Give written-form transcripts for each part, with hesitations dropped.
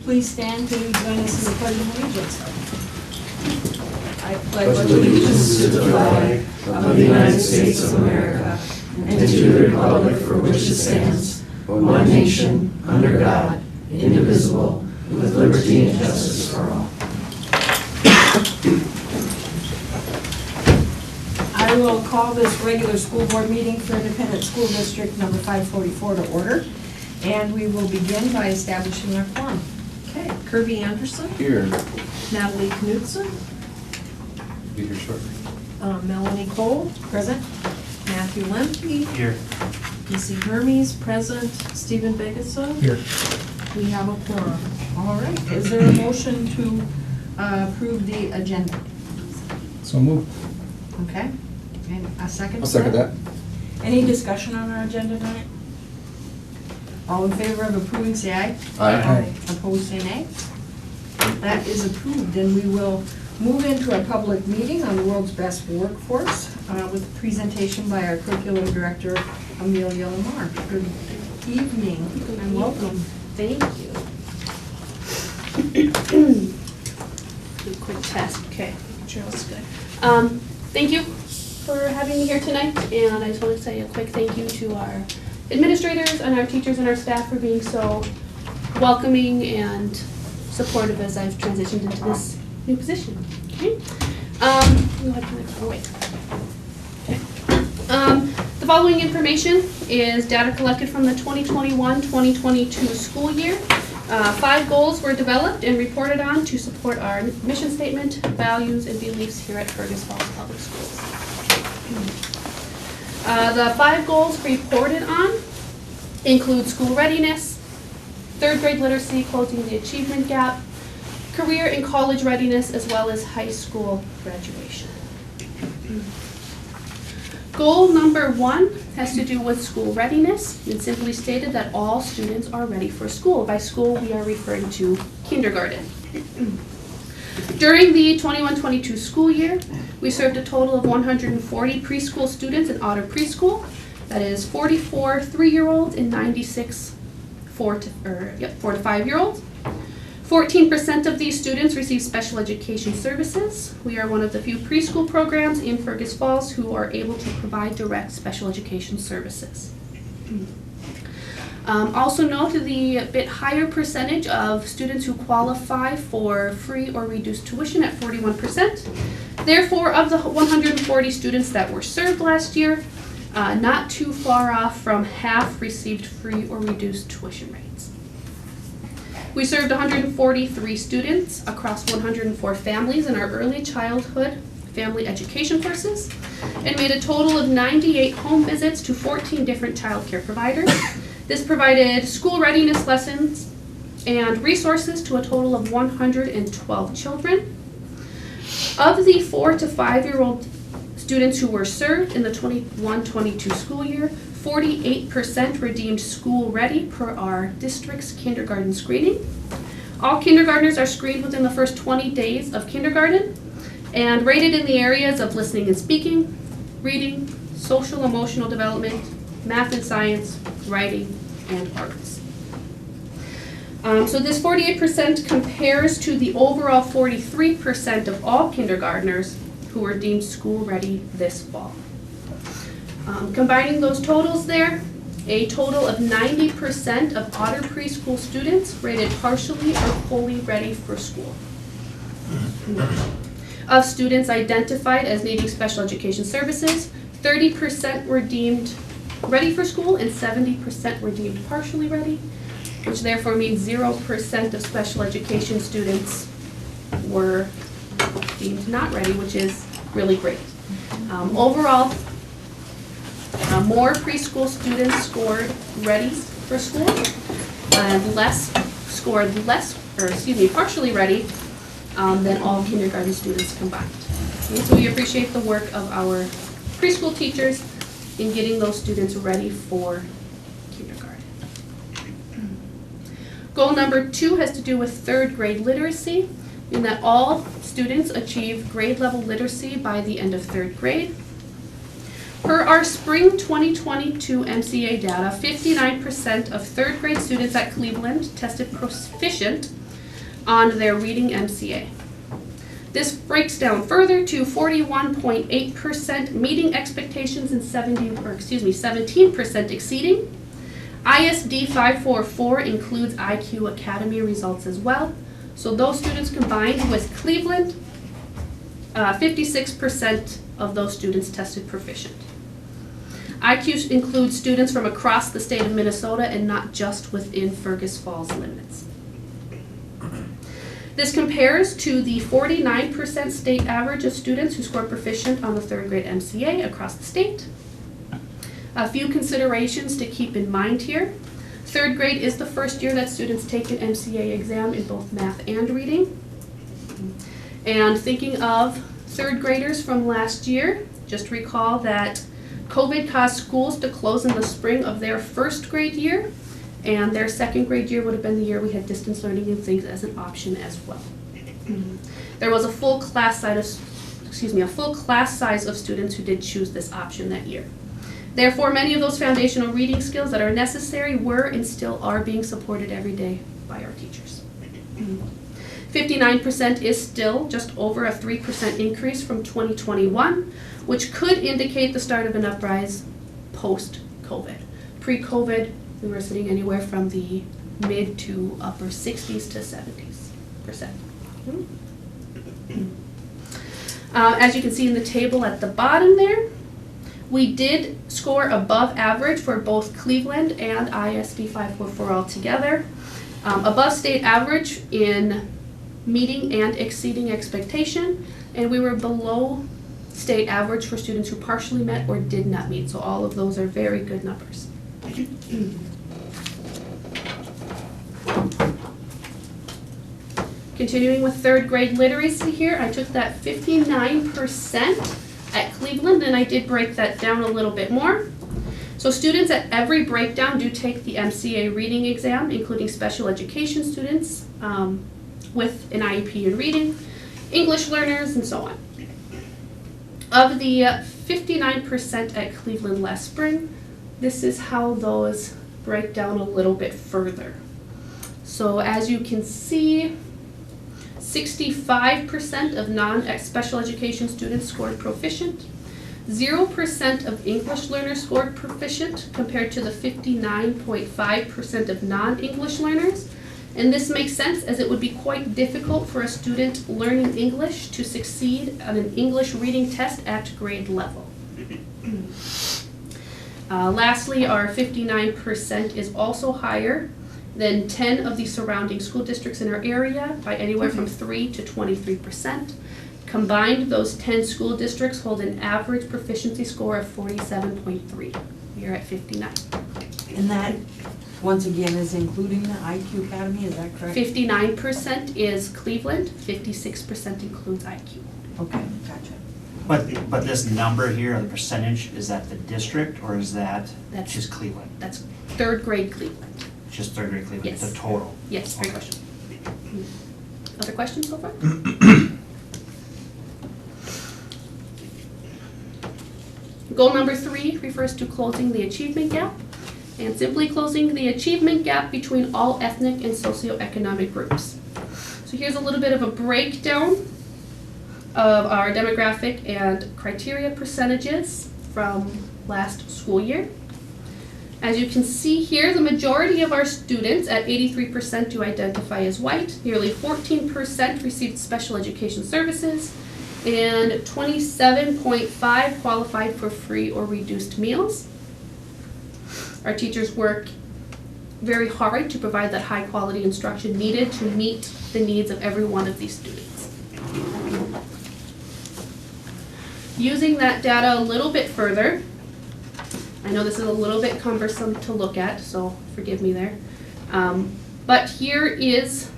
Please stand to join us in the Pledge of Allegiance. I pledge allegiance to the flag of the United States of America and to the republic for which it stands, one nation, under God, indivisible, with liberty and justice for all. I will call this regular school board meeting for Independent School District number 544 to order, and we will begin by establishing our quorum. Okay, Kirby Anderson. Here. Natalie Knudsen. Be here shortly. Melanie Cole. Present. Matthew Lemke. Here. DC Hermes, present. Stephen Biggessa. Here. We have a quorum. All right. Is there a motion to approve the agenda? So move. Okay. And a second? I'll second that. Any discussion on our agenda tonight? All in favor of approving, say aye. Aye. Opposed, say nay. That is approved, and we will move into a public meeting on the world's best workforce with a presentation by our curriculum director, Amelia Lamar. Good evening and welcome. Thank you. Do a quick test. Okay, make sure that's good. Thank you for having me here tonight, and I just want to say a quick thank you to our administrators and our teachers and our staff for being so welcoming and supportive as I've transitioned into this new position. Okay. The following information is data collected from the 2021-2022 school year. 5 goals were developed and reported on to support our mission statement, values, and beliefs here at Fergus Falls Public Schools. The 5 goals reported on include school readiness, 3rd grade literacy, closing the achievement gap, career and college readiness, as well as high school graduation. Goal number 1 has to do with school readiness, and simply stated that all students are ready for school. By school, we are referring to kindergarten. During the 21-22 school year, we served a total of 140 preschool students in Otter Preschool. That is 44 3-year-olds and 96 4 to 5-year-olds. 14% of these students receive special education services. We are one of the few preschool programs in Fergus Falls who are able to provide direct special education services. Also note the bit higher percentage of students who qualify for free or reduced tuition at 41%. Therefore, of the 140 students that were served last year, not too far off from half received free or reduced tuition rates. We served 143 students across 104 families in our early childhood family education courses and made a total of 98 home visits to 14 different child care providers. This provided school readiness lessons and resources to a total of 112 children. Of the 4 to 5-year-old students who were served in the 21-22 school year, 48% were deemed school ready per our district's kindergarten screening. All kindergartners are screened within the first 20 days of kindergarten and rated in the areas of listening and speaking, reading, social emotional development, math and science, writing, and arts. So this 48% compares to the overall 43% of all kindergartners who were deemed school ready this fall. Combining those totals there, a total of 90% of Otter Preschool students rated partially or fully ready for school. Of students identified as needing special education services, 30% were deemed ready for school and 70% were deemed partially ready, which therefore means 0% of special education students were deemed not ready, which is really great. Overall, more preschool students scored ready for school and partially ready than all kindergarten students combined. Okay, so we appreciate the work of our preschool teachers in getting those students ready for kindergarten. Goal number 2 has to do with 3rd grade literacy, in that all students achieve grade level literacy by the end of 3rd grade. Per our spring 2022 MCA data, 59% of 3rd grade students at Cleveland tested proficient on their reading MCA. This breaks down further to 41.8% meeting expectations and 17% exceeding. ISD 544 includes IQ Academy results as well. So those students combined with Cleveland, 56% of those students tested proficient. IQ includes students from across the state of Minnesota and not just within Fergus Falls limits. This compares to the 49% state average of students who score proficient on the 3rd grade MCA across the state. A few considerations to keep in mind here. 3rd grade is the first year that students take an MCA exam in both math and reading. And thinking of 3rd graders from last year, just recall that COVID caused schools to close in the spring of their 1st grade year, and their 2nd grade year would have been the year we had distance learning and things as an option as well. There was a full class size of students who did choose this option that year. Therefore, many of those foundational reading skills that are necessary were and still are being supported every day by our teachers. 59% is still just over a 3% increase from 2021, which could indicate the start of an uprise post-COVID. Pre-COVID, we were sitting anywhere from the mid to upper 60s to 70%. As you can see in the table at the bottom there, we did score above average for both Cleveland and ISD 544 altogether. Above state average in meeting and exceeding expectation, and we were below state average for students who partially met or did not meet. So all of those are very good numbers. Continuing with 3rd grade literacy here, I took that 59% at Cleveland and I did break that down a little bit more. So students at every breakdown do take the MCA reading exam, including special education students with an IEP in reading, English learners, and so on. Of the 59% at Cleveland last spring, this is how those break down a little bit further. So as you can see, 65% of non-special education students scored proficient. 0% of English learners scored proficient compared to the 59.5% of non-English learners. And this makes sense as it would be quite difficult for a student learning English to succeed on an English reading test at grade level. Lastly, our 59% is also higher than 10 of the surrounding school districts in our area by anywhere from 3 to 23%. Combined, those 10 school districts hold an average proficiency score of 47.3. We are at 59. And that, once again, is including the IQ Academy, is that correct? 59% is Cleveland, 56% includes IQ. Okay, gotcha. But this number here, the percentage, is that the district or is that That's- just Cleveland? That's 3rd grade Cleveland. Just 3rd grade Cleveland, Yes. the total? Yes, great Okay. question. Other questions so far? Goal number 3 refers to closing the achievement gap and simply closing the achievement gap between all ethnic and socioeconomic groups. So here's a little bit of a breakdown of our demographic and criteria percentages from last school year. As you can see here, the majority of our students at 83% do identify as white, nearly 14% received special education services, and 27.5% qualified for free or reduced meals. Our teachers work very hard to provide that high quality instruction needed to meet the needs of every one of these students. Using that data a little bit further, I know this is a little bit cumbersome to look at, so forgive me there. But here is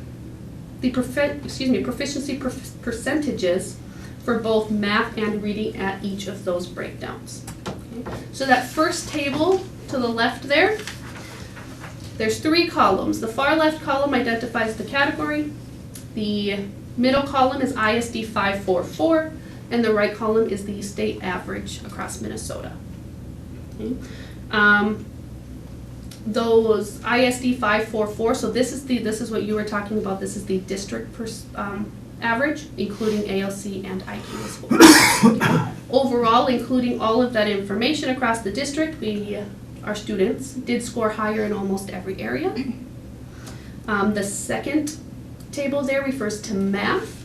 the proficiency percentages for both math and reading at each of those breakdowns. Okay. So that first table to the left there, there's 3 columns. The far left column identifies the category, the middle column is ISD 544, and the right column is the state average across Minnesota. Okay. those ISD 544, so this is what you were talking about, this is the district average, including ALC and IQ as well. Overall, including all of that information across the district, our students did score higher in almost every area. The second table there refers to math.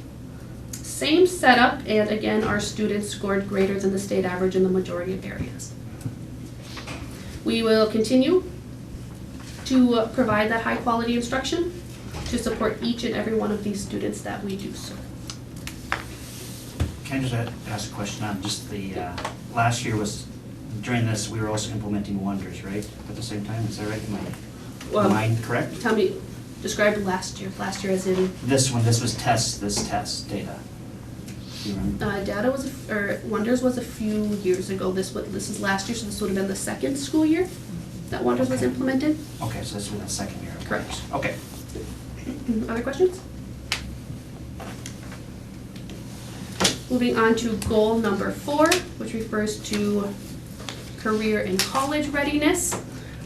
Same setup, and again, our students scored greater than the state average in the majority of areas. We will continue to provide that high quality instruction to support each and every one of these students that we do serve. Can I just ask a question on just the, last year was, during this, we were also implementing Wonders, right? At the same time, is that right? Am I correct? Tell me, describe last year as in? This one, this was this test data. Do you remember? Data was, Wonders was a few years ago. This is last year, so this would have been the second school year that Wonders was implemented. Okay, so this was the second year. Correct. Okay. Other questions? Moving on to goal number 4, which refers to career and college readiness.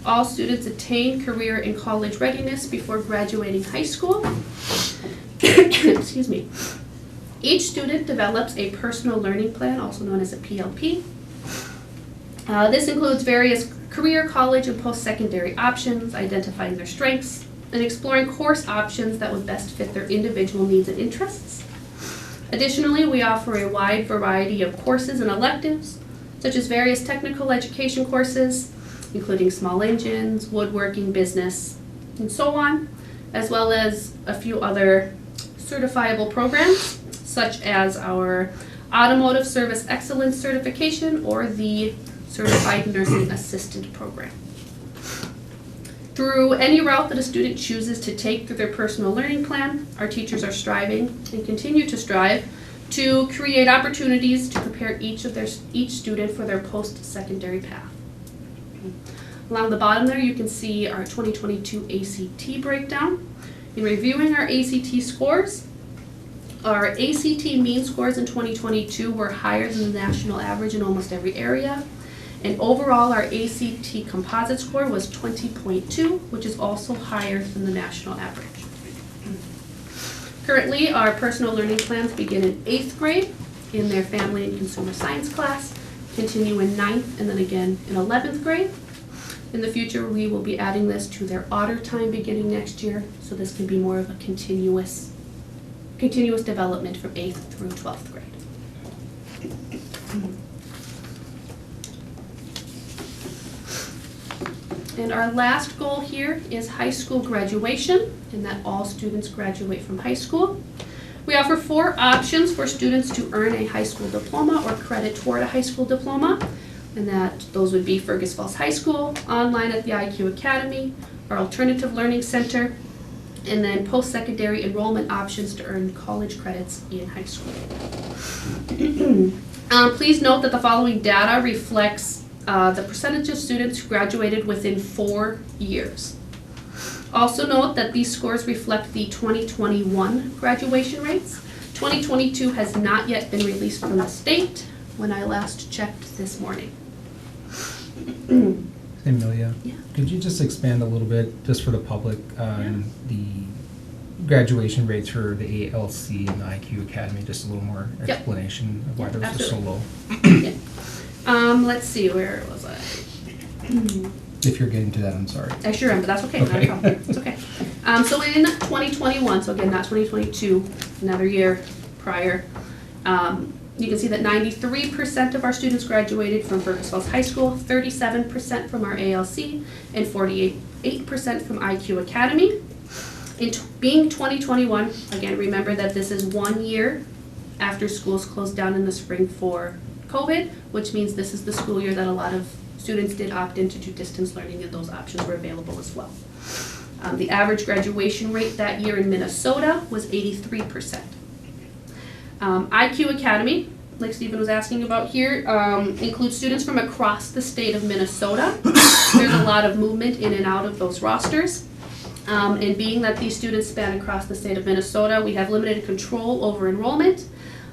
All students attain career and college readiness before graduating high school. Excuse me. Each student develops a personal learning plan, also known as a PLP. This includes various career, college, and post-secondary options, identifying their strengths, and exploring course options that would best fit their individual needs and interests. Additionally, we offer a wide variety of courses and electives, such as various technical education courses, including small engines, woodworking, business, and so on, as well as a few other certifiable programs, such as our Automotive Service Excellence Certification or the Certified Nursing Assistant Program. Through any route that a student chooses to take through their personal learning plan, our teachers are striving and continue to strive to create opportunities to prepare each student for their post-secondary path. Along the bottom there, you can see our 2022 ACT breakdown. In reviewing our ACT scores, our ACT mean scores in 2022 were higher than the national average in almost every area. And overall, our ACT composite score was 20.2, which is also higher than the national average. Currently, our personal learning plans begin in 8th grade in their family and consumer science class, continue in 9th, and then again in 11th grade. In the future, we will be adding this to their otter time beginning next year, so this can be more of a continuous development from 8th through 12th grade. And our last goal here is high school graduation, and that all students graduate from high school. We offer 4 options for students to earn a high school diploma or credit toward a high school diploma, and those would be Fergus Falls High School, online at the IQ Academy, our Alternative Learning Center, and then post-secondary enrollment options to earn college credits in high school. Please note that the following data reflects the percentage of students who graduated within 4 years. Also note that these scores reflect the 2021 graduation rates. 2022 has not yet been released from the state when I last checked this morning. Amelia, Yeah. could you just expand a little bit, just for the public, on the graduation rates for the ALC and the IQ Academy, just a little more Yep. explanation of why those are so Absolutely. low? Let's see, where was I? If you're getting to that, I'm sorry. I sure am, but that's okay, not a Okay. problem, it's okay. So in 2021, so again, not 2022, another year prior, you can see that 93% of our students graduated from Fergus Falls High School, 37% from our ALC, and 48% from IQ Academy. Being 2021, again, remember that this is 1 year after schools closed down in the spring for COVID, which means this is the school year that a lot of students did opt in to do distance learning, and those options were available as well. The average graduation rate that year in Minnesota was 83%. IQ Academy, like Stephen was asking about here, includes students from across the state of Minnesota. There's a lot of movement in and out of those rosters. And being that these students span across the state of Minnesota, we have limited control over enrollment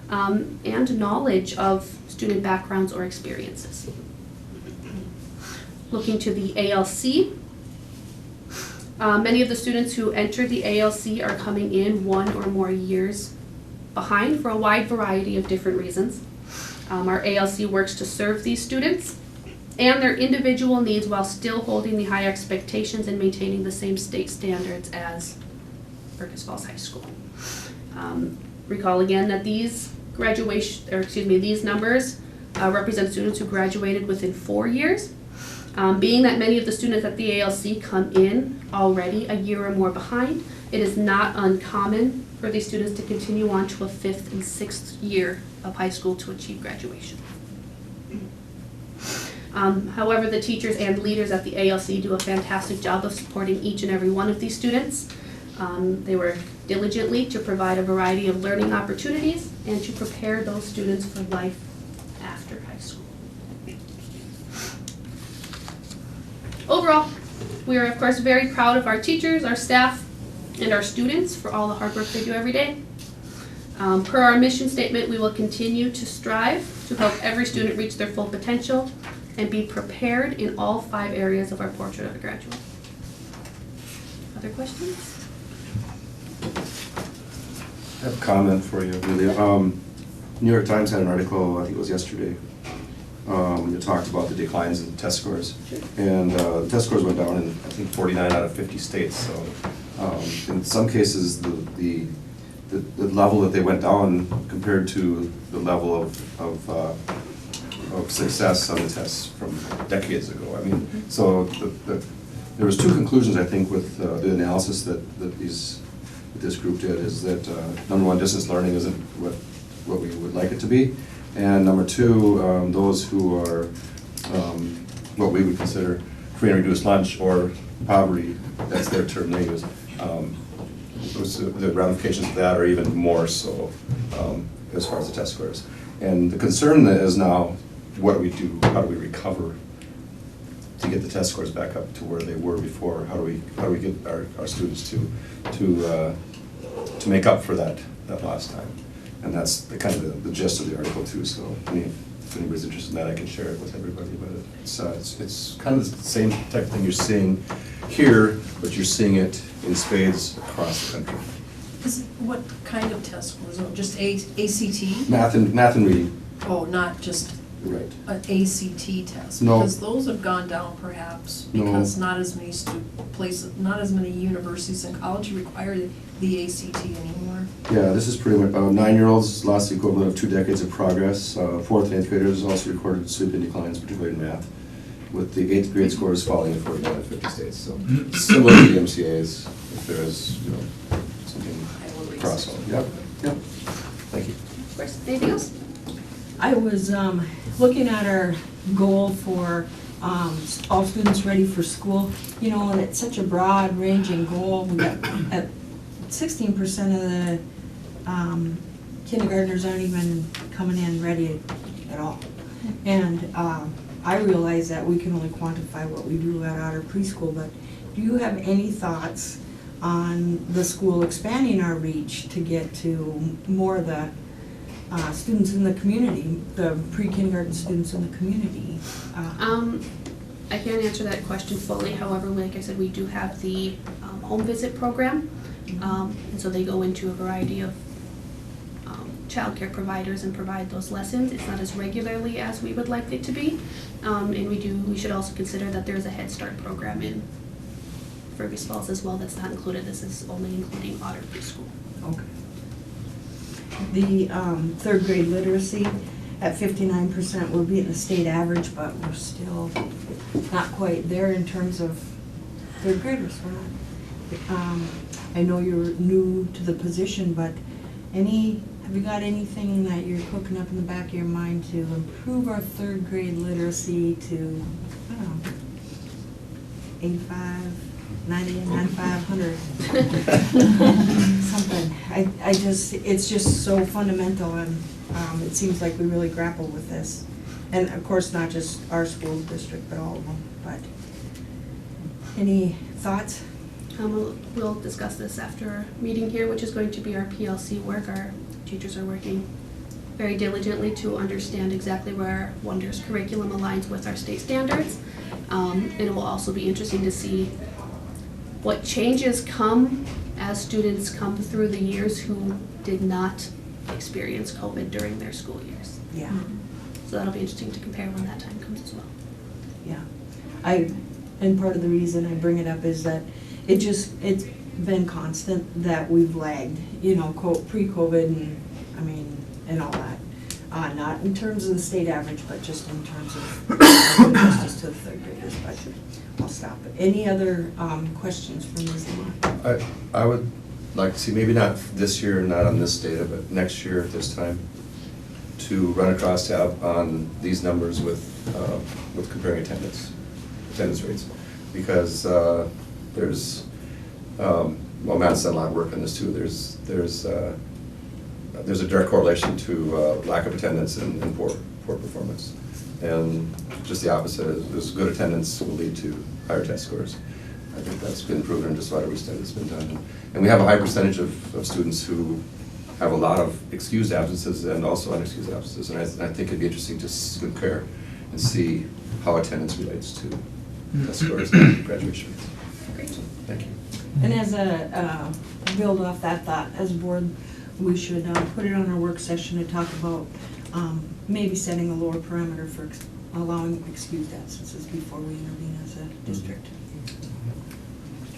and knowledge of student backgrounds or experiences. Looking to the ALC, Many of the students who entered the ALC are coming in 1 or more years behind for a wide variety of different reasons. Our ALC works to serve these students and their individual needs while still holding the high expectations and maintaining the same state standards as Fergus Falls High School. Recall again that these these numbers represent students who graduated within 4 years. Being that many of the students at the ALC come in already a year or more behind, it is not uncommon for these students to continue on to a 5th and 6th year of high school to achieve graduation. However, the teachers and leaders at the ALC do a fantastic job of supporting each and every one of these students. They work diligently to provide a variety of learning opportunities and to prepare those students for life after high school. Overall, we are of course very proud of our teachers, our staff, and our students for all the hard work they do every day. Per our mission statement, we will continue to strive to help every student reach their full potential and be prepared in all 5 areas of our portrait of a graduate. Other questions? I have a comment for you, Amelia. New York Times had an article, I think it was yesterday, that talked about the declines in test scores. And the test scores went down in, I think, 49 out of 50 states. So in some cases, the level that they went down compared to the level of success on the tests from decades ago. I mean, so there was 2 conclusions, I think, with the analysis that this group did, is that number 1, distance learning isn't what we would like it to be, and number 2, those who are what we would consider free and reduced lunch or poverty, that's their term they use. The ramifications of that are even more so as far as the test scores. And the concern is now, what do we do? How do we recover to get the test scores back up to where they were before? How do we get our students to make up for that last time? And that's the kind of the gist of the article too. So if anybody's interested in that, I can share it with everybody. But it's kind of the same type of thing you're seeing here, but you're seeing it in spades across the country. What kind of test was it? Just ACT? Math and reading. Oh, not just Right. an ACT test? No. Because those have gone down perhaps, No. because not as many not as many universities and colleges require the ACT anymore. Yeah, this is pretty much 9-year-olds lost the equivalent of 2 decades of progress. 4th and 8th graders also recorded sweeping declines, particularly in math, with the 8th grade scores falling in 49 out of 50 states. So similar to the MCA's, if there is, something crossover. Yep. Thank you. Of course. Anything else? I was looking at our goal for all students ready for school, and it's such a broad ranging goal. We got at 16% of the kindergartners aren't even coming in ready at all. And I realize that we can only quantify what we do at our preschool, but do you have any thoughts on the school expanding our reach to get to more of the students in the community, the pre-kindergarten students in the community? I can't answer that question fully. However, like I said, we do have the home visit program. And so they go into a variety of childcare providers and provide those lessons. It's not as regularly as we would like it to be. And we should also consider that there's a Head Start program in Fergus Falls as well that's not included. This is only including Otter Preschool. Okay. The 3rd grade literacy at 59%, we're beating the state average, but we're still not quite there in terms of 3rd graders. We're not. I know you're new to the position, but have you got anything that you're cooking up in the back of your mind to improve our 3rd grade literacy to, 85, 90, 95, 100? Something. It's just so fundamental, and it seems like we really grapple with this. And of course, not just our school district, but all of them. But any thoughts? We'll discuss this after our meeting here, which is going to be our PLC work. Our teachers are working very diligently to understand exactly where Wonder's curriculum aligns with our state standards. And it will also be interesting to see What changes come as students come through the years who did not experience COVID during their school years. Yeah, So that'll be interesting to compare when that time comes as well. yeah. And part of the reason I bring it up is that it's been constant that we've lagged, you know, pre-COVID and all that. Not in terms of the state average, but just in terms of justice to the third graders, but I'll stop. Any other questions for Ms. Lamont? I would like to see, maybe not this year, not on this data, but next year at this time, to run a crosstab on these numbers with comparing attendance rates. Because there's, well, Matt's done a lot of work on this too. There's a direct correlation to lack of attendance and poor performance. And just the opposite is good attendance will lead to higher test scores. I think that's been proven in just about every study that's been done. And we have a high percentage of students who have a lot of excused absences and also unexcused absences. And I think it'd be interesting to compare and see how attendance relates to test scores and graduation rates. Great. Thank you. And as a, build off that thought, as a board, we should put it on our work session to talk about maybe setting a lower parameter for allowing excused absences before we intervene as a district.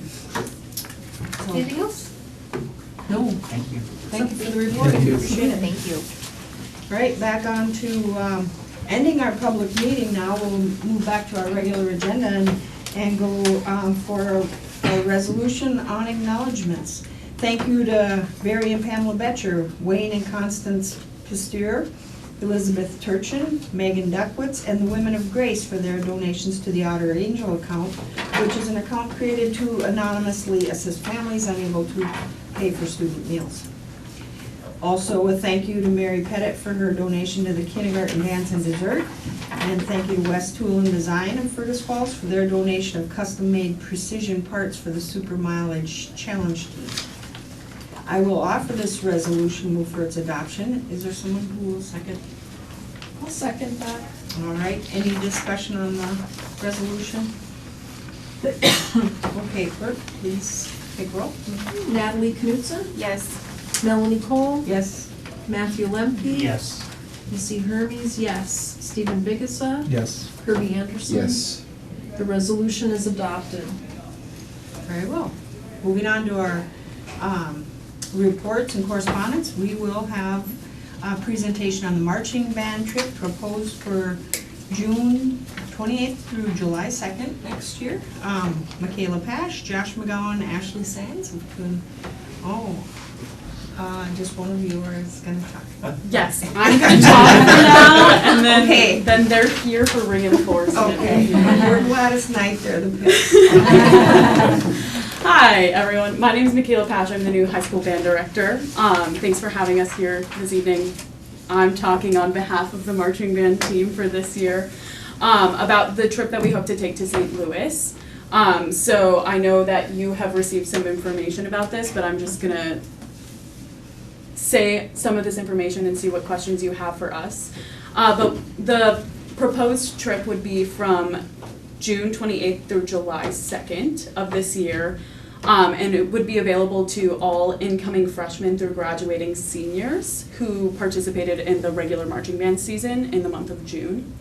So- Anything else? No, Thank you. thank you for the report, Thank you. appreciate it. Thank you. All right, back on to ending our public meeting now. We'll move back to our regular agenda and go for a resolution on acknowledgements. Thank you to Barry and Pamela Betcher, Wayne and Constance Pasteur, Elizabeth Turchin, Megan Duckwitz, and the Women of Grace for their donations to the Otter Angel account, which is an account created to anonymously assist families unable to pay for student meals. Also, a thank you to Mary Pettit for her donation to the kindergarten dance and dessert. And thank you to West Tool and Design in Fergus Falls for their donation of custom-made precision parts for the Super Mileage Challenge team. I will offer this resolution, move for its adoption. Is there someone who will second? I'll second that. All right, any discussion on the resolution? Okay, clerk, please take roll. Natalie Knutson? Yes. Melanie Cole? Yes. Matthew Lemke? Yes. Missy Hermes, yes. Stephen Biggessa? Yes. Kirby Anderson? Yes. The resolution is adopted. Very well. Moving on to our reports and correspondence, we will have a presentation on the marching band trip proposed for June 28th through July 2nd next year. Michaela Pash, Josh McGowan, Ashley Sands, just one of you is going to talk. Yes, I'm going to talk for now, and then, Okay. then they're here for reinforcement. Okay, we're Gladys Knight, they're the picks. Hi, everyone. My name is Michaela Pash. I'm the new high school band director. Thanks for having us here this evening. I'm talking on behalf of the marching band team for this year about the trip that we hope to take to St. Louis. So I know that you have received some information about this, but I'm just going to say some of this information and see what questions you have for us. But the proposed trip would be from June 28th through July 2nd of this year. And it would be available to all incoming freshmen through graduating seniors who participated in the regular marching band season in the month of June.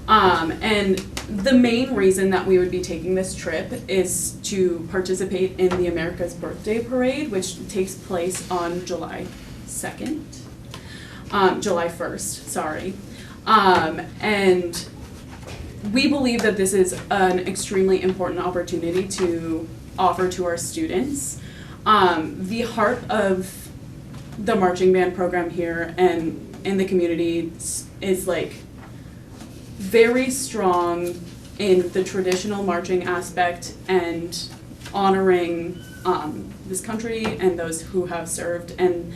And the main reason that we would be taking this trip is to participate in the America's Birthday Parade, which takes place on July 1st, sorry. And we believe that this is an extremely important opportunity to offer to our students. The heart of the marching band program here and in the community is like very strong in the traditional marching aspect and honoring this country and those who have served. And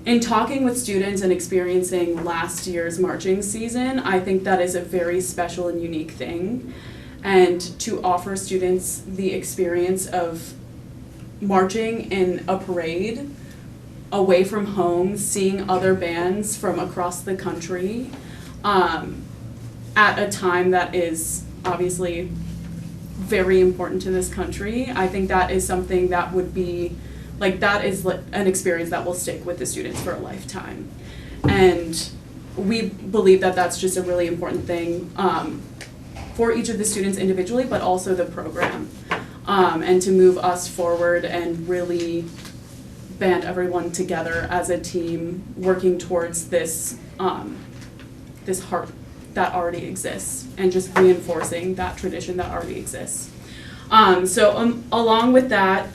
in talking with students and experiencing last year's marching season, I think that is a very special and unique thing. And to offer students the experience of marching in a parade away from home, seeing other bands from across the country, at a time that is obviously very important to this country. I think that is something that would be, like, that is an experience that will stick with the students for a lifetime. And we believe that that's just a really important thing for each of the students individually, but also the program. And to move us forward and really band everyone together as a team working towards this this heart that already exists and just reinforcing that tradition that already exists. Along with that,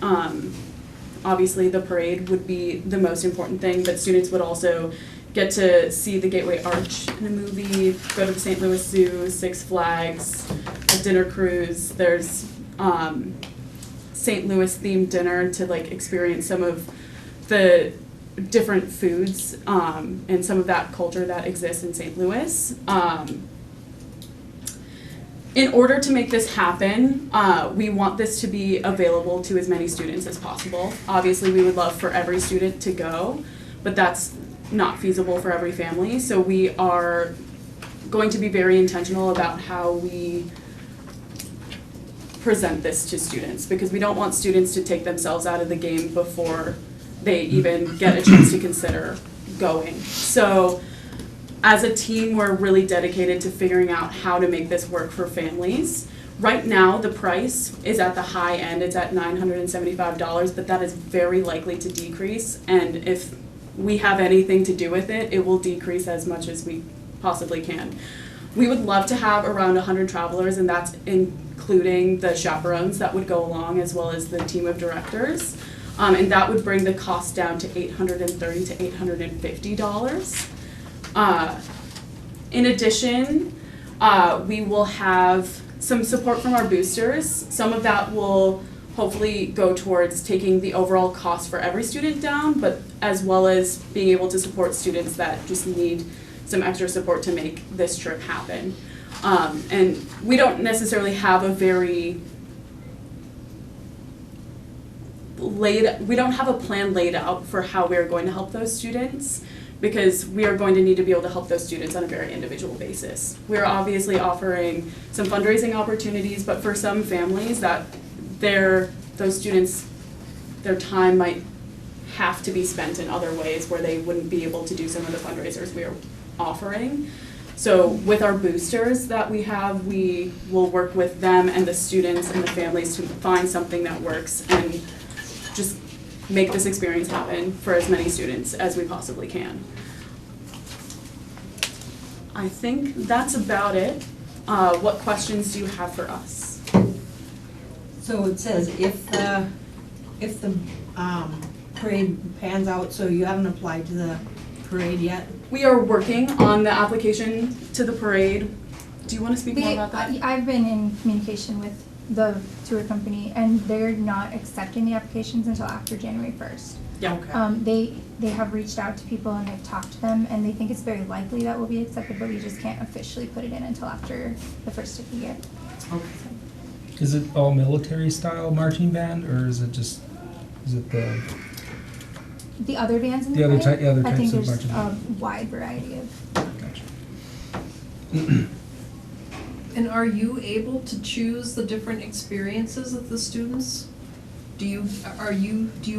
obviously the parade would be the most important thing, but students would also get to see the Gateway Arch in a movie, go to the St. Louis Zoo, Six Flags, a dinner cruise. There's St. Louis themed dinner to like experience some of the different foods and some of that culture that exists in St. Louis. In order to make this happen, we want this to be available to as many students as possible. Obviously, we would love for every student to go, but that's not feasible for every family. So we are going to be very intentional about how we present this to students, because we don't want students to take themselves out of the game before they even get a chance to consider going. So as a team, we're really dedicated to figuring out how to make this work for families. Right now, the price is at the high end. It's at $975, but that is very likely to decrease. And if we have anything to do with it, it will decrease as much as we possibly can. We would love to have around 100 travelers, and that's including the chaperones that would go along, as well as the team of directors. And that would bring the cost down to $830 to $850. In addition, we will have some support from our boosters. Some of that will hopefully go towards taking the overall cost for every student down, but as well as being able to support students that just need some extra support to make this trip happen. And we don't necessarily have a very we don't have a plan laid out for how we're going to help those students, because we are going to need to be able to help those students on a very individual basis. We're obviously offering some fundraising opportunities, but for some families that those students, their time might have to be spent in other ways where they wouldn't be able to do some of the fundraisers we are offering. So with our boosters that we have, we will work with them and the students and the families to find something that works and just make this experience happen for as many students as we possibly can. I think that's about it. What questions do you have for us? So it says if the parade pans out, so you haven't applied to the parade yet? We are working on the application to the parade. Do you want to speak more about that? I've been in communication with the tour company, and they're not accepting the applications until after January 1st. Yeah. Okay. They have reached out to people and they've talked to them, and they think it's very likely that will be accepted, but we just can't officially put it in until after the first of the year. Okay. Is it all military style marching band, or is it The other bands in the The other parade? ty- other I think types of there's marching a wide variety of. Gotcha. And are you able to choose the different experiences of the students? Do you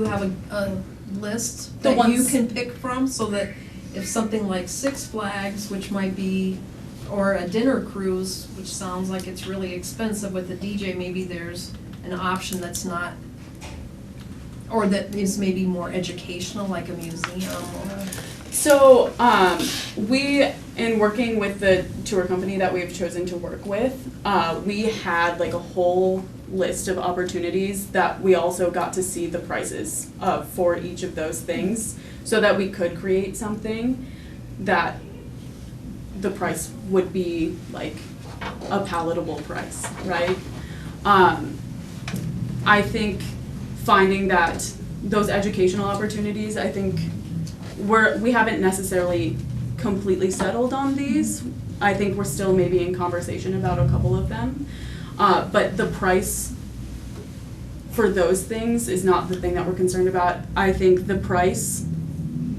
have a list The that you ones- can pick from, so that if something like Six Flags, which might be, or a dinner cruise, which sounds like it's really expensive with a DJ, maybe there's an option that's not, or that is maybe more educational, like a museum or. So we, in working with the tour company that we've chosen to work with, we had like a whole list of opportunities that we also got to see the prices for each of those things, so that we could create something that the price would be like a palatable price, right? I think finding that those educational opportunities, I think we haven't necessarily completely settled on these. I think we're still maybe in conversation about a couple of them. But the price for those things is not the thing that we're concerned about. I think the price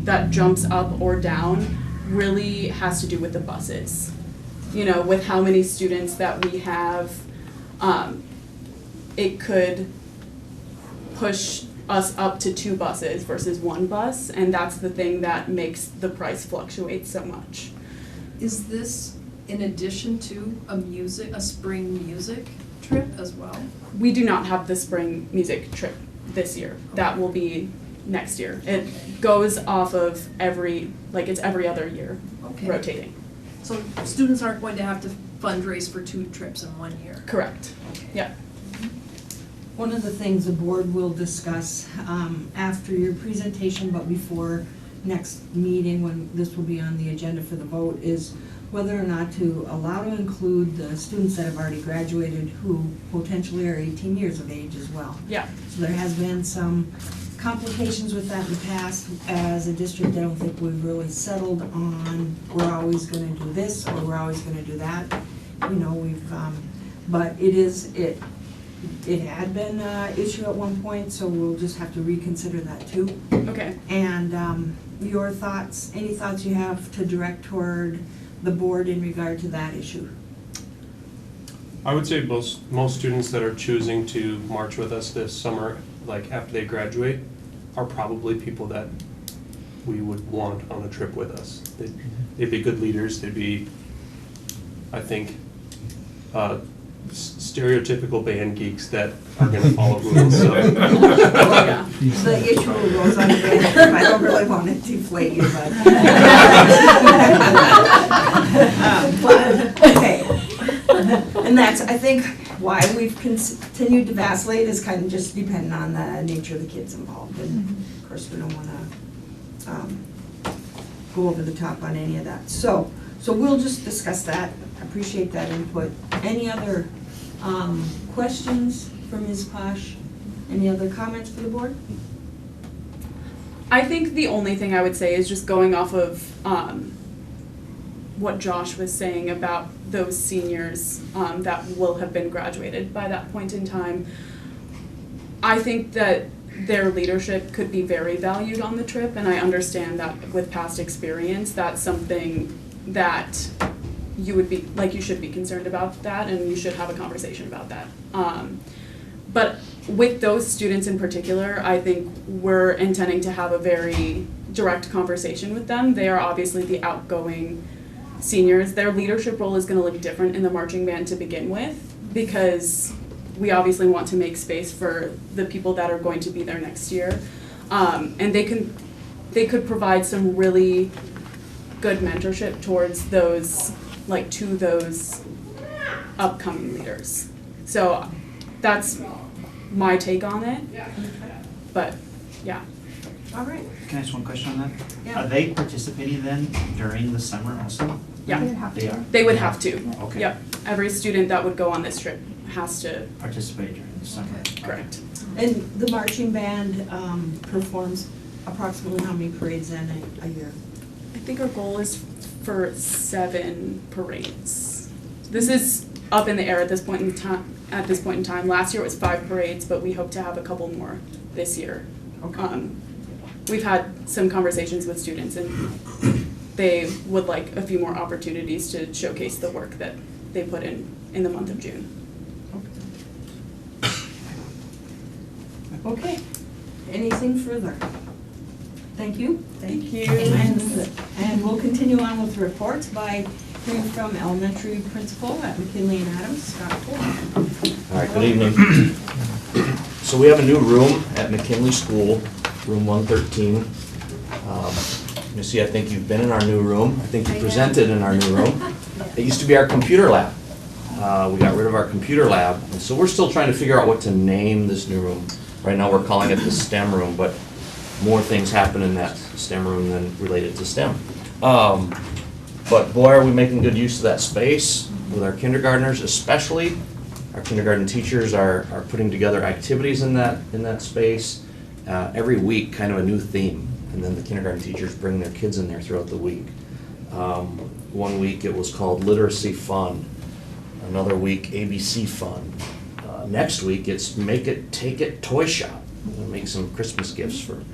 that jumps up or down really has to do with the buses. You know, with how many students that we have, it could push us up to 2 buses versus 1 bus, and that's the thing that makes the price fluctuate so much. Is this in addition to a spring music trip as well? We do not have the spring music trip this year. That will be next year. It goes off of it's every other year Okay. rotating. So students aren't going to have to fundraise for 2 trips in 1 year? Correct. Yeah. One of the things the board will discuss after your presentation, but before next meeting, when this will be on the agenda for the vote, is whether or not to allow to include the students that have already graduated who potentially are 18 years of age as well. Yeah. So there has been some complications with that in the past. As a district, I don't think we've really settled on, we're always gonna do this, or we're always gonna do that. You know, but it had been an issue at one point, so we'll just have to reconsider that too. Okay. And your thoughts, any thoughts you have to direct toward the board in regard to that issue? I would say most students that are choosing to march with us this summer, like after they graduate, are probably people that we would want on a trip with us. They'd be good leaders, they'd be, I think, stereotypical band geeks that are gonna follow rules, so. Yeah. The issue goes on the band. I don't really want to deflate you, but. Okay. And that's, I think, why we've continued to vacillate is kind of just depending on the nature of the kids involved. And of course, we don't want to go over the top on any of that. So we'll just discuss that. Appreciate that input. Any other questions for Ms. Posh? Any other comments for the board? I think the only thing I would say is just going off of what Josh was saying about those seniors that will have been graduated by that point in time. I think that their leadership could be very valued on the trip, and I understand that with past experience, that's something that you should be concerned about that, and you should have a conversation about that. But with those students in particular, I think we're intending to have a very direct conversation with them. They are obviously the outgoing seniors. Their leadership role is going to look different in the marching band to begin with, because we obviously want to make space for the people that are going to be there next year. And they could provide some really good mentorship towards those, to those upcoming leaders. So that's my take on it. But yeah. All right. Can I ask one question on that? Yeah. Are they participating then during the summer also? Yeah. They would have They to. are. They would have to. Okay. Yep. Every student that would go on this trip has to. Participate during the summer. Correct. And the marching band performs approximately how many parades then a year? I think our goal is for 7 parades. This is up in the air at this point in time. Last year it was 5 parades, but we hope to have a couple more this year. Okay. We've had some conversations with students, and they would like a few more opportunities to showcase the work that they put in the month of June. Okay. Anything further? Thank you. Thank you. And we'll continue on with reports by hearing from elementary principal at McKinley and Adams, Scott Ford. All right, good evening. So we have a new room at McKinley School, room 113. Missy, I think you've been in our new room. I think you presented in our new room. It used to be our computer lab. We got rid of our computer lab, and so we're still trying to figure out what to name this new room. Right now, we're calling it the STEM room, but more things happen in that STEM room than related to STEM. But boy, are we making good use of that space with our kindergartners, especially. Our kindergarten teachers are putting together activities in that space. Every week, kind of a new theme, and then the kindergarten teachers bring their kids in there throughout the week. One week it was called Literacy Fun. Another week, ABC Fun. Next week, it's Make It, Take It Toy Shop. We'll make some Christmas gifts for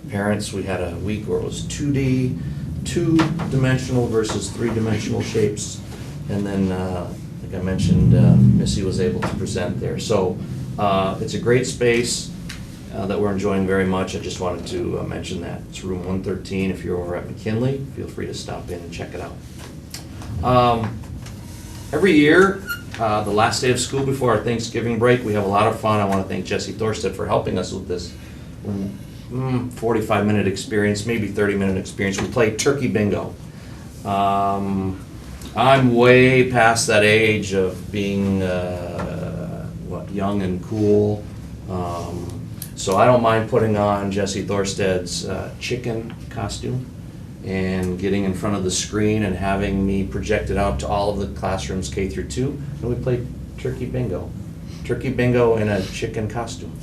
parents. We had a week where it was 2D, 2-dimensional versus 3-dimensional shapes. And then, like I mentioned, Missy was able to present there. So It's a great space that we're enjoying very much. I just wanted to mention that. It's room 113. If you're over at McKinley, feel free to stop in and check it out. Every year, the last day of school before our Thanksgiving break, we have a lot of fun. I want to thank Jesse Thorstead for helping us with this 45-minute experience, maybe 30-minute experience. We play turkey bingo. I'm way past that age of being young and cool. So I don't mind putting on Jesse Thorsted's chicken costume and getting in front of the screen and having me project it out to all of the classrooms K through 2, and we play turkey bingo. Turkey bingo in a chicken costume.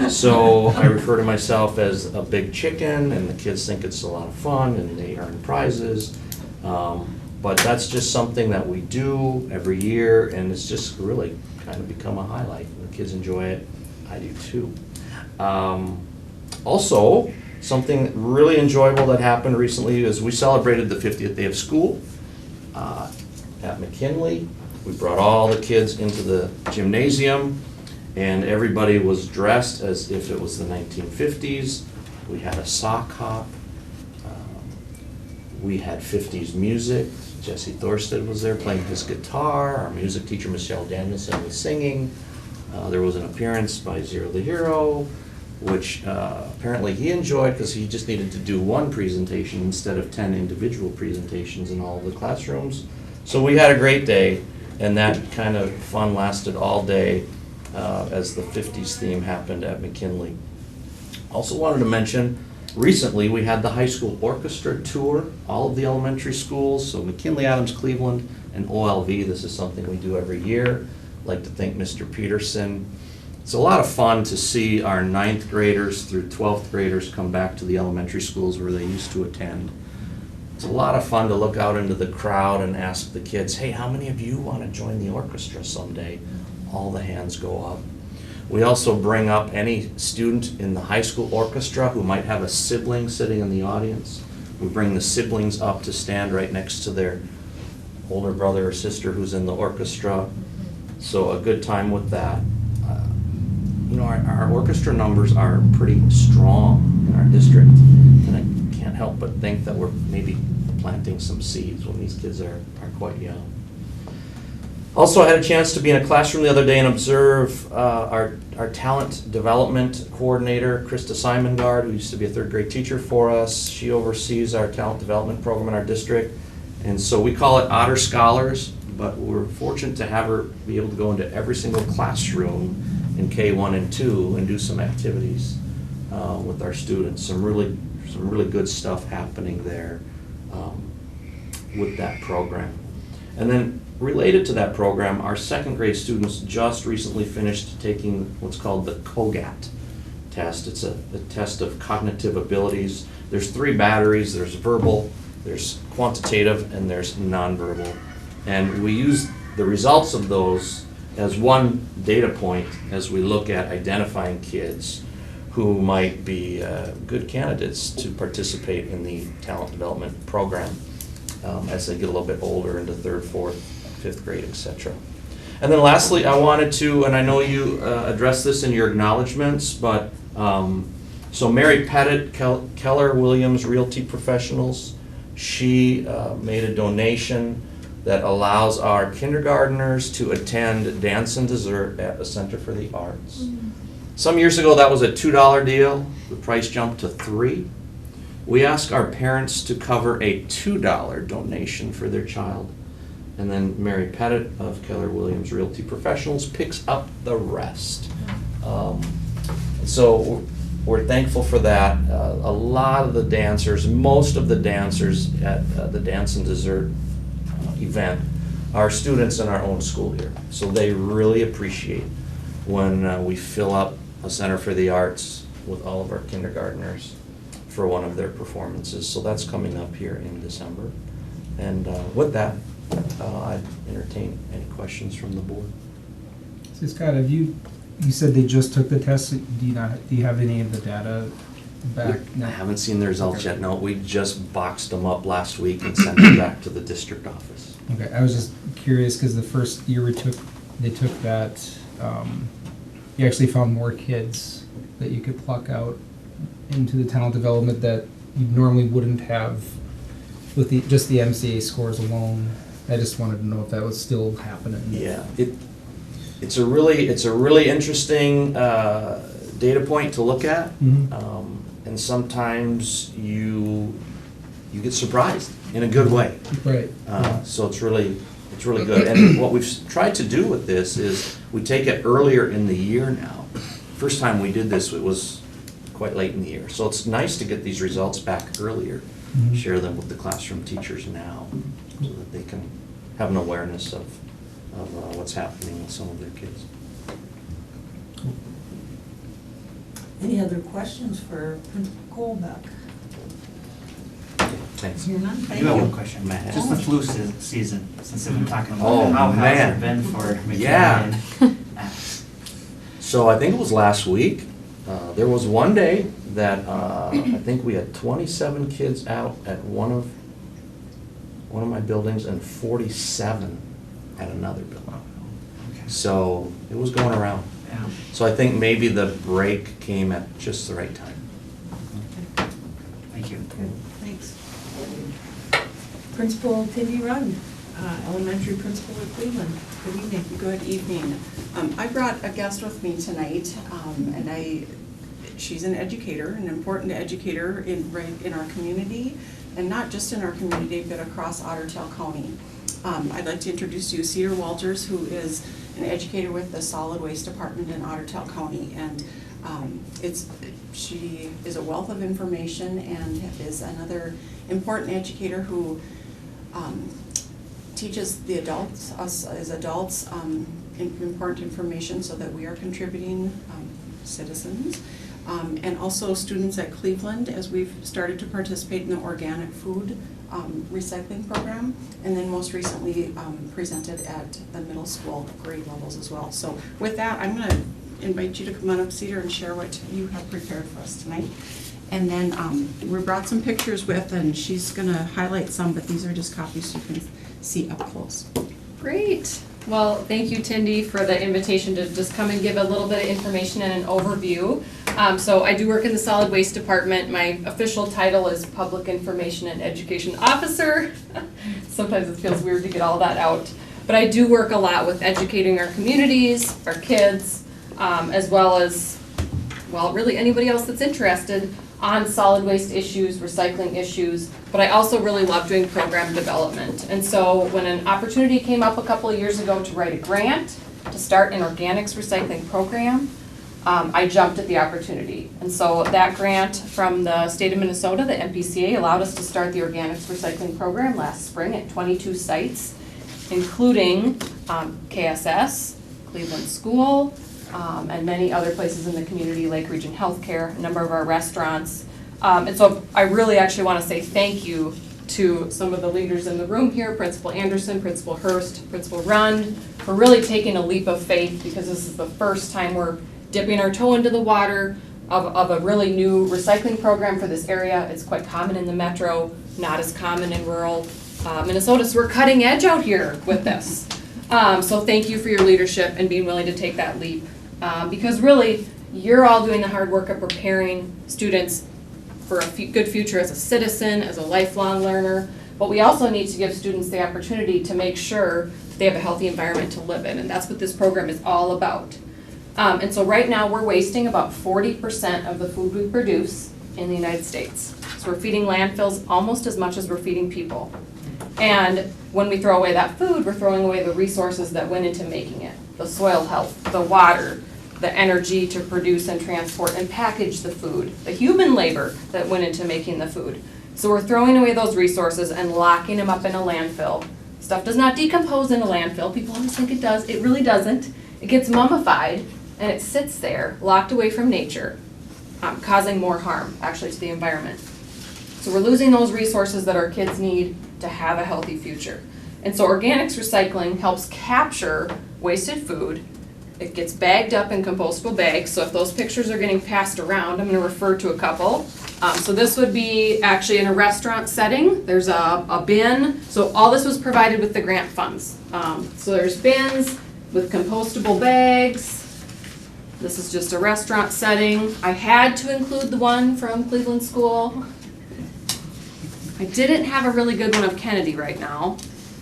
So I refer to myself as a big chicken, and the kids think it's a lot of fun, and they earn prizes. But that's just something that we do every year, and it's just really kind of become a highlight. The kids enjoy it. I do too. Also, something really enjoyable that happened recently is we celebrated the 50th day of school at McKinley. We brought all the kids into the gymnasium, and everybody was dressed as if it was the 1950s. We had a sock hop. We had 50s music. Jesse Thorstead was there playing his guitar. Our music teacher, Michelle Danielson, was singing. There was an appearance by Zero the Hero, which apparently he enjoyed because he just needed to do one presentation instead of 10 individual presentations in all of the classrooms. So we had a great day, and that kind of fun lasted all day as the 50s theme happened at McKinley. Also wanted to mention, recently we had the high school orchestra tour, all of the elementary schools, so McKinley, Adams, Cleveland, and OLV. This is something we do every year. I'd like to thank Mr. Peterson. It's a lot of fun to see our 9th graders through 12th graders come back to the elementary schools where they used to attend. It's a lot of fun to look out into the crowd and ask the kids, hey, how many of you want to join the orchestra someday? All the hands go up. We also bring up any student in the high school orchestra who might have a sibling sitting in the audience. We bring the siblings up to stand right next to their older brother or sister who's in the orchestra. So a good time with that. Our orchestra numbers are pretty strong in our district, and I can't help but think that we're maybe planting some seeds when these kids are quite young. Also, I had a chance to be in a classroom the other day and observe our talent development coordinator, Krista Simongard, who used to be a 3rd grade teacher for us. She oversees our talent development program in our district, and so we call it Otter Scholars, but we're fortunate to have her be able to go into every single classroom in K1 and 2 and do some activities with our students. Some really good stuff happening there with that program. And then related to that program, our 2nd grade students just recently finished taking what's called the COGAT test. It's a test of cognitive abilities. There's 3 batteries. There's verbal, there's quantitative, and there's nonverbal. And we use the results of those as one data point as we look at identifying kids who might be good candidates to participate in the talent development program as they get a little bit older into 3rd, 4th, 5th grade, etc. And then lastly, I wanted to, and I know you addressed this in your acknowledgments, but so Mary Pettit, Keller Williams Realty Professionals, she made a donation that allows our kindergartners to attend Dance and Dessert at the Center for the Arts. Mm-hmm. Some years ago, that was a $2 deal. The price jumped to $3. We ask our parents to cover a $2 donation for their child. And then Mary Pettit of Keller Williams Realty Professionals picks up the rest. So we're thankful for that. A lot of the dancers, most of the dancers at the Dance and Dessert event are students in our own school here. So they really appreciate when we fill up a Center for the Arts with all of our kindergartners for one of their performances. So that's coming up here in December. And with that, I'd entertain any questions from the board. So Scott, you said they just took the test. Do you have any of the data back? I haven't seen the results yet. No, we just boxed them up last week and sent them back to the district office. Okay, I was just curious because the first year they took that you actually found more kids that you could pluck out into the talent development that you normally wouldn't have with just the MCA scores alone. I just wanted to know if that was still happening. Yeah, it's a really interesting data point to look at, and sometimes you get surprised in a good way. Right. So it's really good. And what we've tried to do with this is we take it earlier in the year now. First time we did this, it was quite late in the year. So it's nice to get these results back earlier, share them with the classroom teachers now, so that they can have an awareness of what's happening with some of their kids. Any other questions for Principal Colbeck? Thanks. Here none, I thank do have you. one question. Matt. Just the flu season, since I've been talking about Oh, it, how has man. it been for McKinney? Yeah. and- So I think it was last week, there was one day that I think we had 27 kids out at one of my buildings and 47 at another building. Okay. So it was going around. Yeah. So I think maybe the break came at just the right time. Thank you. Thanks. Principal Tindy Run, elementary principal at Cleveland. Good evening. Good evening. I brought a guest with me tonight, and she's an educator, an important educator in our community, and not just in our community, but across Ottertail County. I'd like to introduce you Cedar Walters, who is an educator with the Solid Waste Department in Ottertail County, and she is a wealth of information and is another important educator who teaches the adults, us as adults, important information so that we are contributing citizens. And also students at Cleveland, as we've started to participate in the organic food recycling program, and then most recently presented at the middle school grade levels as well. So with that, I'm going to invite you to come on up, Cedar, and share what you have prepared for us tonight. And then we brought some pictures with, and she's going to highlight some, but these are just copies so you can see up close. Great. Well, thank you, Tindy, for the invitation to just come and give a little bit of information and an overview. So I do work in the Solid Waste Department. My official title is Public Information and Education Officer. Sometimes it feels weird to get all that out. But I do work a lot with educating our communities, our kids, as well as, well, really anybody else that's interested on solid waste issues, recycling issues, but I also really love doing program development. And so when an opportunity came up a couple of years ago to write a grant to start an organics recycling program, I jumped at the opportunity. And so that grant from the state of Minnesota, the MPCA, allowed us to start the organics recycling program last spring at 22 sites, including KSS, Cleveland School, and many other places in the community, Lake Region Healthcare, a number of our restaurants. And so I really actually want to say thank you to some of the leaders in the room here, Principal Anderson, Principal Hurst, Principal Rund, for really taking a leap of faith, because this is the first time we're dipping our toe into the water of a really new recycling program for this area. It's quite common in the metro, not as common in rural Minnesota, so we're cutting edge out here with this. So thank you for your leadership and being willing to take that leap. Because really, you're all doing the hard work of preparing students for a good future as a citizen, as a lifelong learner. But we also need to give students the opportunity to make sure that they have a healthy environment to live in, and that's what this program is all about. And so right now, we're wasting about 40% of the food we produce in the United States. So we're feeding landfills almost as much as we're feeding people. And when we throw away that food, we're throwing away the resources that went into making it. The soil health, the water, the energy to produce and transport and package the food, the human labor that went into making the food. So we're throwing away those resources and locking them up in a landfill. Stuff does not decompose in a landfill. People always think it does. It really doesn't. It gets mummified and it sits there, locked away from nature, causing more harm actually to the environment. So we're losing those resources that our kids need to have a healthy future. And so organics recycling helps capture wasted food. It gets bagged up in compostable bags. So if those pictures are getting passed around, I'm going to refer to a couple. So this would be actually in a restaurant setting. There's a bin. So all this was provided with the grant funds. So there's bins, with compostable bags. This is just a restaurant setting. I had to include the one from Cleveland School. I didn't have a really good one of Kennedy right now,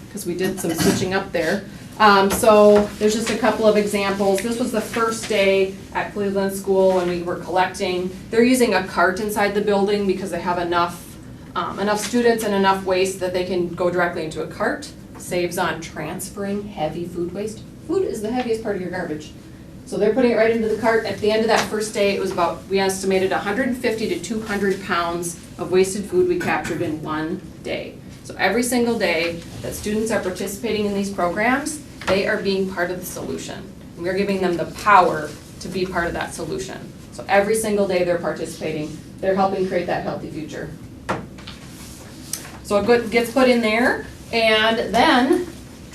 because we did some switching up there. So there's just a couple of examples. This was the first day at Cleveland School when we were collecting. They're using a cart inside the building because they have enough students and enough waste that they can go directly into a cart. Saves on transferring heavy food waste. Food is the heaviest part of your garbage. So they're putting it right into the cart. At the end of that first day, it was about, we estimated 150 to 200 pounds of wasted food we captured in one day. So every single day that students are participating in these programs, they are being part of the solution. And we're giving them the power to be part of that solution. So every single day they're participating, they're helping create that healthy future. So it gets put in there, and then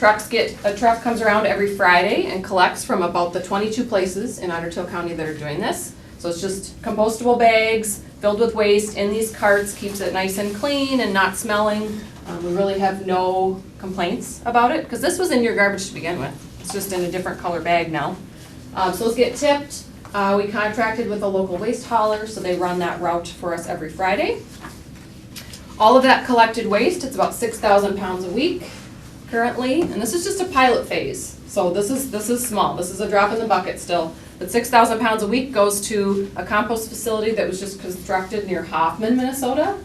a truck comes around every Friday and collects from about the 22 places in Otter Tail County that are doing this. So it's just compostable bags filled with waste in these carts, keeps it nice and clean and not smelling. We really have no complaints about it, because this was in your garbage to begin with. It's just in a different color bag now. So let's get tipped. We contracted with a local waste hauler, so they run that route for us every Friday. All of that collected waste, it's about 6,000 pounds a week currently, and this is just a pilot phase. So this is small. This is a drop in the bucket still. But 6,000 pounds a week goes to a compost facility that was just constructed near Hoffman, Minnesota.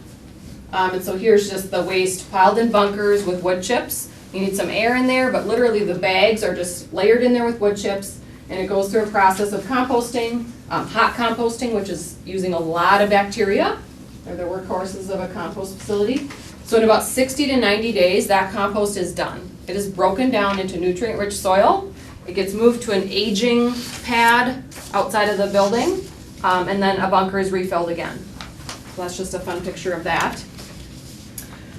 And so here's just the waste piled in bunkers with wood chips. You need some air in there, but literally the bags are just layered in there with wood chips, and it goes through a process of composting, hot composting, which is using a lot of bacteria. They're the workhorses of a compost facility. So in about 60 to 90 days, that compost is done. It is broken down into nutrient-rich soil. It gets moved to an aging pad outside of the building, and then a bunker is refilled again. So that's just a fun picture of that.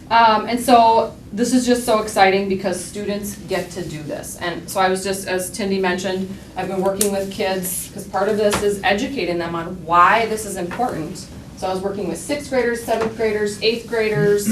And so this is just so exciting because students get to do this. And so I was just, as Tindy mentioned, I've been working with kids, because part of this is educating them on why this is important. So I was working with 6th graders, 7th graders, 8th graders,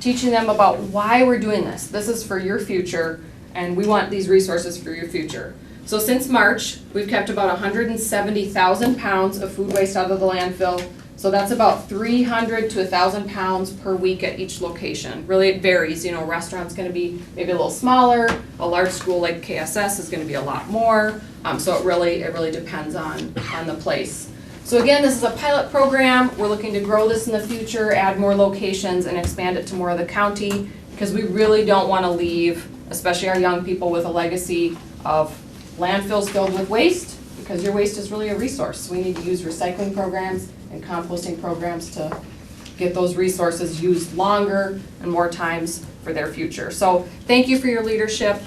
teaching them about why we're doing this. This is for your future, and we want these resources for your future. So since March, we've kept about 170,000 pounds of food waste out of the landfill. So that's about 300 to 1,000 pounds per week at each location. Really, it varies. You know, a restaurant's going to be maybe a little smaller. A large school like KSS is going to be a lot more. So it really depends on the place. So again, this is a pilot program. We're looking to grow this in the future, add more locations, and expand it to more of the county, because we really don't want to leave, especially our young people, with a legacy of landfills filled with waste, because your waste is really a resource. So we need to use recycling programs and composting programs to get those resources used longer and more times for their future. So thank you for your leadership.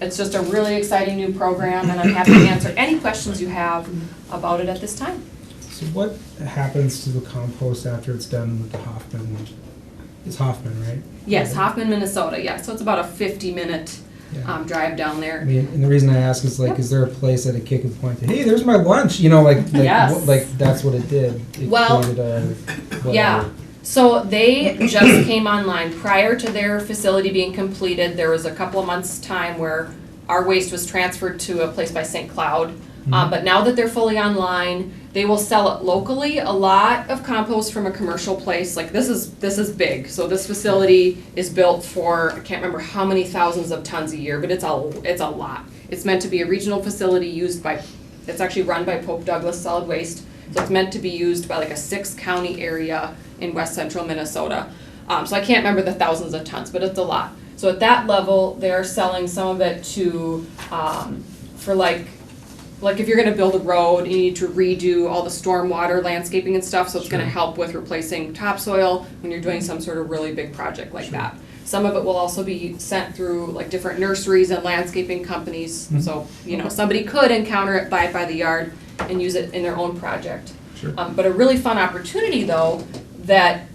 It's just a really exciting new program, and I'm happy to answer any questions you have about it at this time. So what happens to the compost after it's done with the Hoffman? It's Hoffman, right? Yes, Hoffman, Minnesota, yeah. So it's about a 50-minute drive down there. I mean, and the reason I ask is, like, is there a place that a kid could point to, hey, there's my lunch, you know, like Yes. like that's what it did. It Well, created a, whatever. yeah. So they just came online. Prior to their facility being completed, there was a couple of months' time where our waste was transferred to a place by St. Cloud. But now that they're fully online, they will sell it locally. A lot of compost from a commercial place, like this is big. So this facility is built for, I can't remember how many thousands of tons a year, but it's a lot. It's meant to be a regional facility it's actually run by Pope Douglas Solid Waste. So it's meant to be used by like a 6-county area in west central Minnesota. So I can't remember the thousands of tons, but it's a lot. So at that level, they're selling some of it to, for like if you're gonna build a road, you need to redo all the stormwater landscaping and stuff, so it's gonna help with replacing topsoil when you're doing some sort of really big project like that. Some of it will also be sent through like different nurseries and landscaping companies, so you know, somebody could encounter it, buy it by the yard, and use it in their own project. Sure. But a really fun opportunity though, that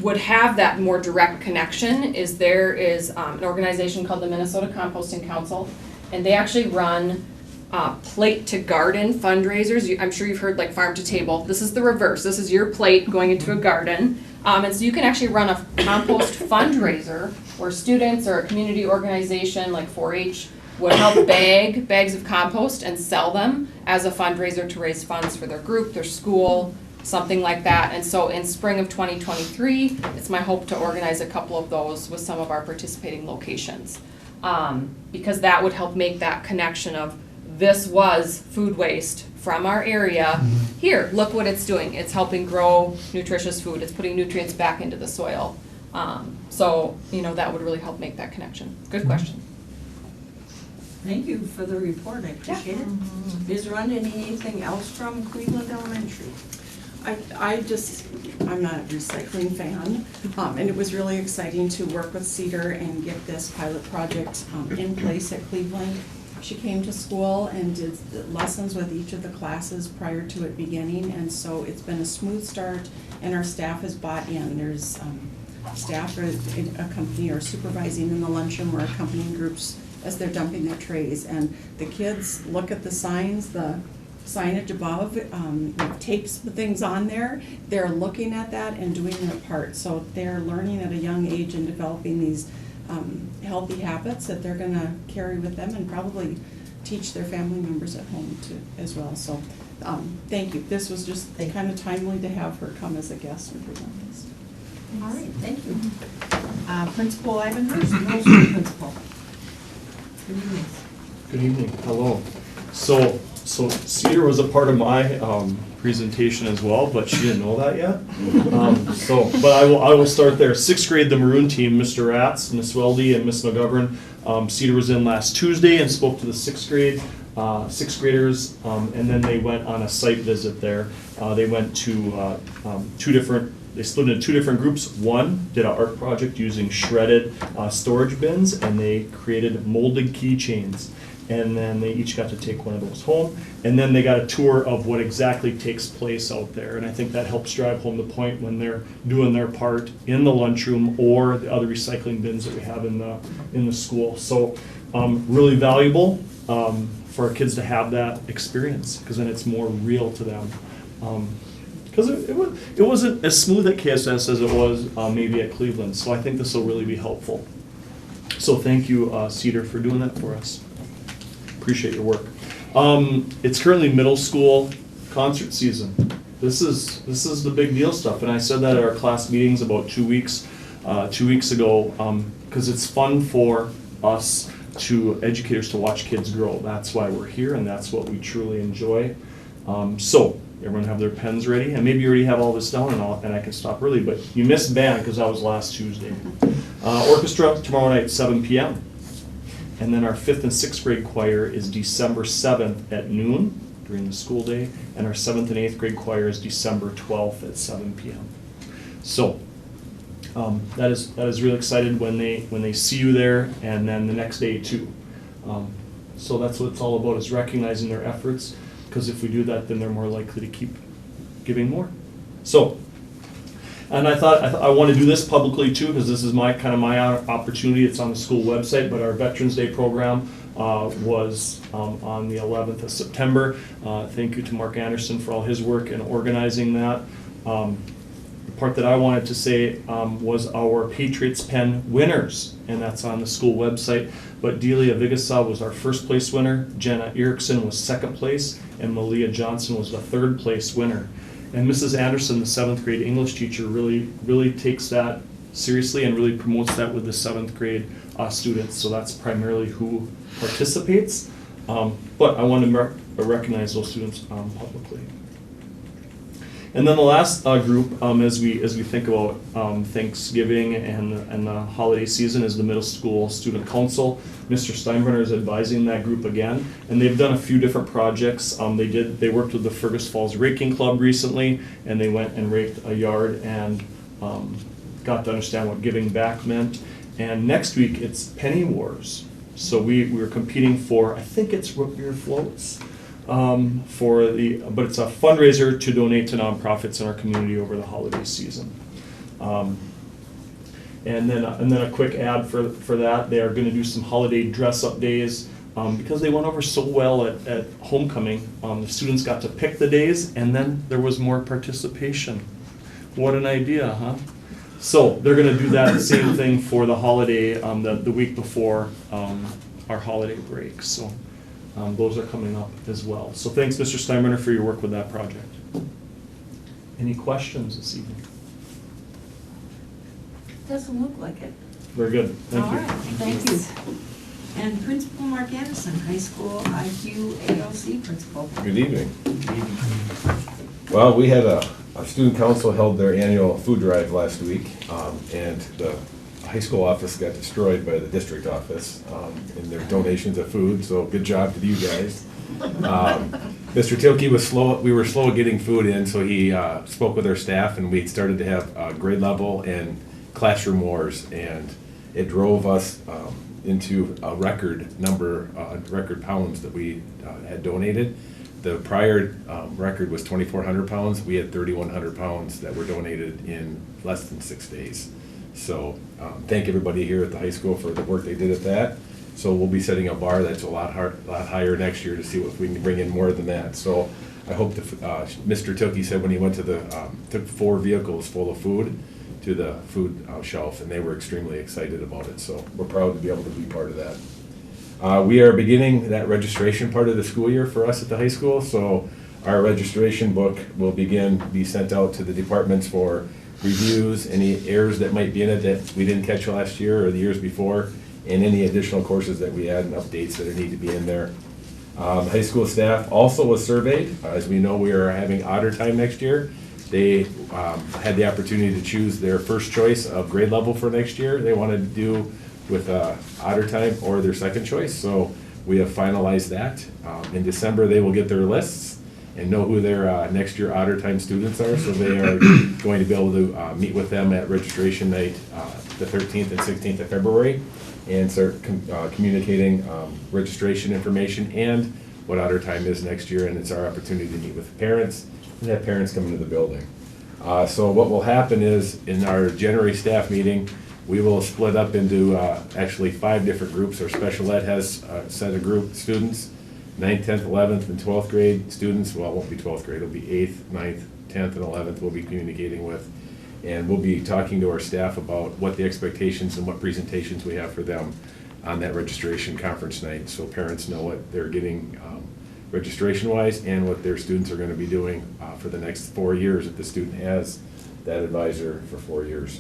would have that more direct connection is there is an organization called the Minnesota Composting Council, and they actually run plate to garden fundraisers. I'm sure you've heard like farm to table. This is the reverse. This is your plate going into a garden. And so you can actually run a compost fundraiser where students or a community organization like 4-H would help bag bags of compost and sell them as a fundraiser to raise funds for their group, their school, something like that. And so in spring of 2023, it's my hope to organize a couple of those with some of our participating locations. Because that would help make that connection of this was food waste from our area. Here, look what it's doing. It's helping grow nutritious food. It's putting nutrients back into the soil. So, that would really help make that connection. Good question. Thank you for the report, I appreciate it. Ms. Rund, anything else from Cleveland Elementary? I'm not a recycling fan, and it was really exciting to work with Cedar and get this pilot project in place at Cleveland. She came to school and did lessons with each of the classes prior to it beginning, and so it's been a smooth start, and our staff has bought in. There's staff are accompanying or supervising in the lunchroom or accompanying groups as they're dumping their trays, and the kids look at the signs, the signage above, tapes the things on there. They're looking at that and doing their part. So they're learning at a young age and developing these healthy habits that they're going to carry with them and probably teach their family members at home too as well. So thank you. This was just kind of timely to have her come as a guest and present this. All right, thank you. Principal Ivanhurst, middle school principal. Good evening. Good evening. Hello. So Cedar was a part of my presentation as well, but she didn't know that yet. But I will start there. 6th grade, the Maroon team, Mr. Ratz, Miss Weldy, and Miss McGovern. Cedar was in last Tuesday and spoke to the 6th grade, 6th graders, and then they went on a site visit there. They went to they split into 2 different groups. One did an art project using shredded storage bins, and they created molded keychains. And then they each got to take one of those home. And then they got a tour of what exactly takes place out there. And I think that helps drive home the point when they're doing their part in the lunchroom or the other recycling bins that we have in the school. So really valuable for our kids to have that experience, because then it's more real to them. Because it wasn't as smooth at KSS as it was maybe at Cleveland. So I think this will really be helpful. So thank you, Cedar, for doing that for us. Appreciate your work. It's currently middle school concert season. This is the big deal stuff, and I said that at our class meetings about 2 weeks ago, because it's fun for us educators to watch kids grow. That's why we're here, and that's what we truly enjoy. So everyone have their pens ready, and maybe you already have all this down, and I can stop early. But you missed band because that was last Tuesday. Orchestra tomorrow night, 7 p.m. And then our 5th and 6th grade choir is December 7th at noon during the school day, and our 7th and 8th grade choir is December 12th at 7 p.m. So that is really excited when they see you there, and then the next day too. So that's what it's all about, is recognizing their efforts, because if we do that, then they're more likely to keep giving more. So. And I thought I want to do this publicly too, because this is my opportunity. It's on the school website, but our Veterans Day program was on the 11th of September. Thank you to Mark Anderson for all his work in organizing that. The part that I wanted to say was our Patriots Pen winners, and that's on the school website. But Delia Vigasa was our 1st place winner, Jenna Erickson was 2nd place, and Malia Johnson was the 3rd place winner. And Mrs. Anderson, the 7th grade English teacher, really takes that seriously and really promotes that with the 7th grade students. So that's primarily who participates. But I want to recognize those students publicly. And then the last group, as we think about Thanksgiving and the holiday season, is the middle school student council. Mr. Steinbrenner is advising that group again, and they've done a few different projects. They worked with the Fergus Falls Raking Club recently, and they went and raked a yard and got to understand what giving back meant. And next week it's Penny Wars. So we were competing for, I think it's root beer floats. But it's a fundraiser to donate to nonprofits in our community over the holiday season. And then a quick ad for that. They are going to do some holiday dress-up days because they went over so well at homecoming. The students got to pick the days, and then there was more participation, What an idea, huh? So they're gonna do that same thing for the holiday, the week before, our holiday break, so, those are coming up as well. So thanks, Mr. Steinbrenner, for your work with that project. Any questions this evening? Doesn't look like it. Very good, thank you. All right, thank you. And Principal Mark Anderson, High School IQ ALC Principal. Good evening. Well, we had a student council held their annual food drive last week, and the high school office got destroyed by the district office in their donations of food, so good job to you guys. Mr. Tilke was slow, we were slow getting food in, so he spoke with our staff, and we started to have grade level and classroom wars, and it drove us into a record number, record pounds that we had donated. The prior record was 2,400 pounds. We had 3,100 pounds that were donated in less than 6 days. So thank everybody here at the high school for the work they did at that. So we'll be setting a bar that's a lot higher next year to see if we can bring in more than that. So I hope Mr. Tilke said when he went to took 4 vehicles full of food to the food shelf, and they were extremely excited about it. So we're proud to be able to be part of that. We are beginning that registration part of the school year for us at the high school. So our registration book will be sent out to the departments for reviews, any errors that might be in it that we didn't catch last year or the years before, and any additional courses that we add and updates that need to be in there. High school staff also was surveyed. As we know, we are having Otter Time next year. They had the opportunity to choose their first choice of grade level for next year. They wanted to do with Otter Time or their second choice, so we have finalized that. In December, they will get their lists and know who their next year Otter Time students are, so they are going to be able to meet with them at registration night, the 13th and 16th of February, and start communicating registration information and what Otter Time is next year, and it's our opportunity to meet with parents and have parents come into the building. So what will happen is, in our January staff meeting, we will split up into actually 5 different groups. Our special ed has a set of group students, 9th, 10th, 11th, and 12th grade students. Well, it won't be 12th grade, it'll be 8th, 9th, 10th, and 11th we'll be communicating with. And we'll be talking to our staff about what the expectations and what presentations we have for them on that registration conference night, so parents know what they're getting registration-wise and what their students are going to be doing for the next 4 years if the student has that advisor for 4 years.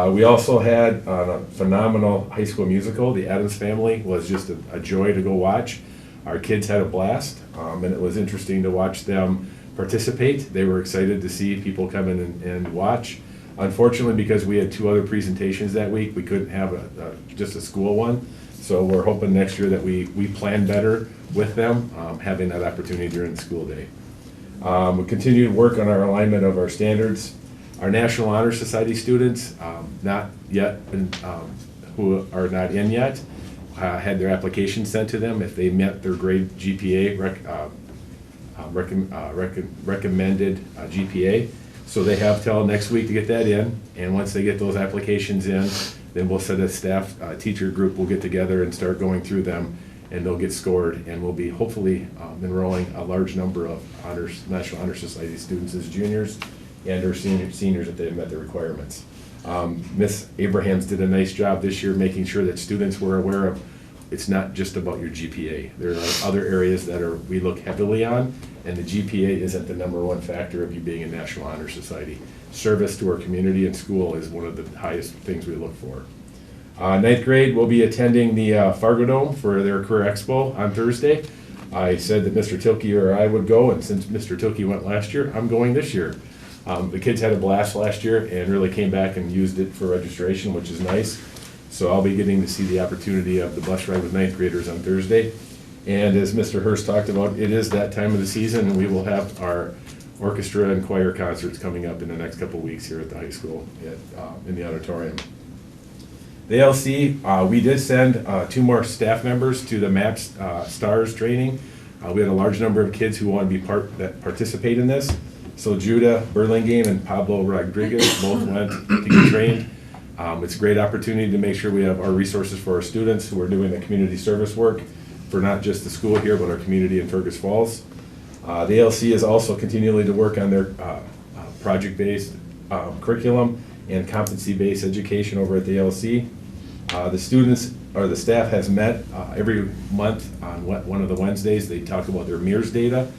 We also had a phenomenal high school musical. The Addams Family was just a joy to go watch. Our kids had a blast, and it was interesting to watch them participate. They were excited to see people come in and watch. Unfortunately, because we had 2 other presentations that week, we couldn't have just a school one. So we're hoping next year that we plan better with them, having that opportunity during the school day. We continue to work on our alignment of our standards. Our National Honor Society students, not yet, who are not in yet, had their application sent to them if they met their grade GPA, recommended GPA. So they have till next week to get that in, and once they get those applications in, then we'll set a staff teacher group, we'll get together and start going through them, and they'll get scored, and we'll be hopefully enrolling a large number of National Honor Society students as juniors and our seniors if they've met the requirements. Ms. Abrahams did a nice job this year making sure that students were aware of it's not just about your GPA. There are other areas that we look heavily on, and the GPA isn't the #1 factor of you being a National Honor Society. Service to our community and school is one of the highest things we look for. 9th grade will be attending the Fargo Dome for their Career Expo on Thursday. I said that Mr. Tilke or I would go, and since Mr. Tilke went last year, I'm going this year. The kids had a blast last year and really came back and used it for registration, which is nice. So I'll be getting to see the opportunity of the bus ride with 9th graders on Thursday. And as Mr. Hurst talked about, it is that time of the season, and we will have our orchestra and choir concerts coming up in the next couple of weeks here at the high school in the auditorium. The ALC, we did send 2 more staff members to the MAPS STARS training. We had a large number of kids who want to be that participate in this. So Judah Burlingame and Pablo Rodriguez both went to get trained. It's a great opportunity to make sure we have our resources for our students who are doing the community service work for not just the school here, but our community in Fergus Falls. The ALC is also continually to work on their project-based curriculum and competency-based education over at the LC. The students, or the staff has met every month on one of the Wednesdays. They talk about their MERS data.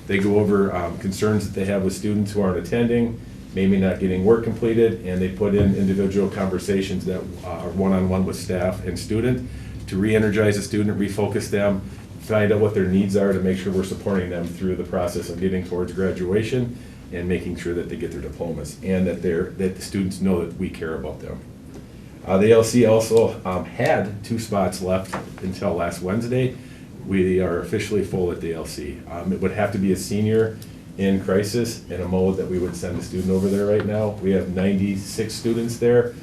They go over concerns that they have with students who aren't attending, maybe not getting work completed, and they put in individual conversations that are one-on-one with staff and student to re-energize a student, refocus them, find out what their needs are to make sure we're supporting them through the process of getting towards graduation and making sure that they get their diplomas and that the students know that we care about them. The LC also had 2 spots left until last Wednesday. We are officially full at the LC. It would have to be a senior in crisis in a mode that we would send a student over there right now. We have 96 students there.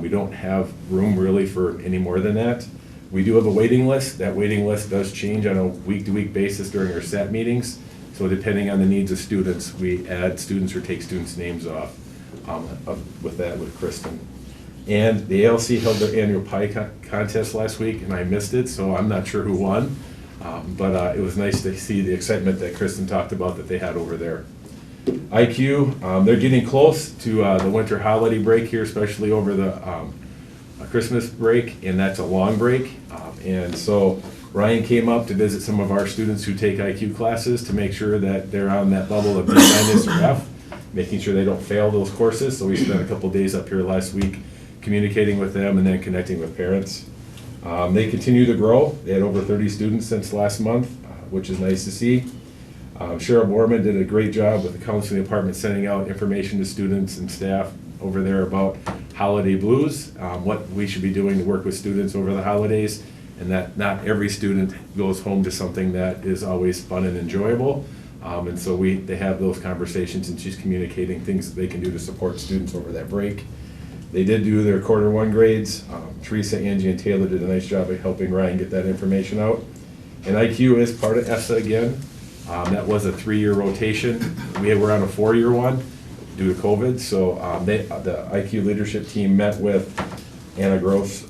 We don't have room really for any more than that. We do have a waiting list. That waiting list does change on a week-to-week basis during our SAT meetings. So depending on the needs of students, we add students or take students' names off with Kristen. And the ALC held their annual pie contest last week, and I missed it, so I'm not sure who won. But it was nice to see the excitement that Kristen talked about that they had over there. IQ, they're getting close to the winter holiday break here, especially over the Christmas break, and that's a long break. And so Ryan came up to visit some of our students who take IQ classes to make sure that they're on that bubble of D- or F, making sure they don't fail those courses. So we spent a couple days up here last week communicating with them and then connecting with parents. They continue to grow. They had over 30 students since last month, which is nice to see. Cheryl Borman did a great job with the counseling department sending out information to students and staff over there about holiday blues, what we should be doing to work with students over the holidays, and that not every student goes home to something that is always fun and enjoyable. And so they have those conversations, and she's communicating things that they can do to support students over that break. They did do their Q1 grades. Teresa, Angie, and Taylor did a nice job of helping Ryan get that information out. And IQ is part of ESSA again. That was a 3-year rotation. We were on a 4-year one due to COVID. So the IQ leadership team met with Anna Gross,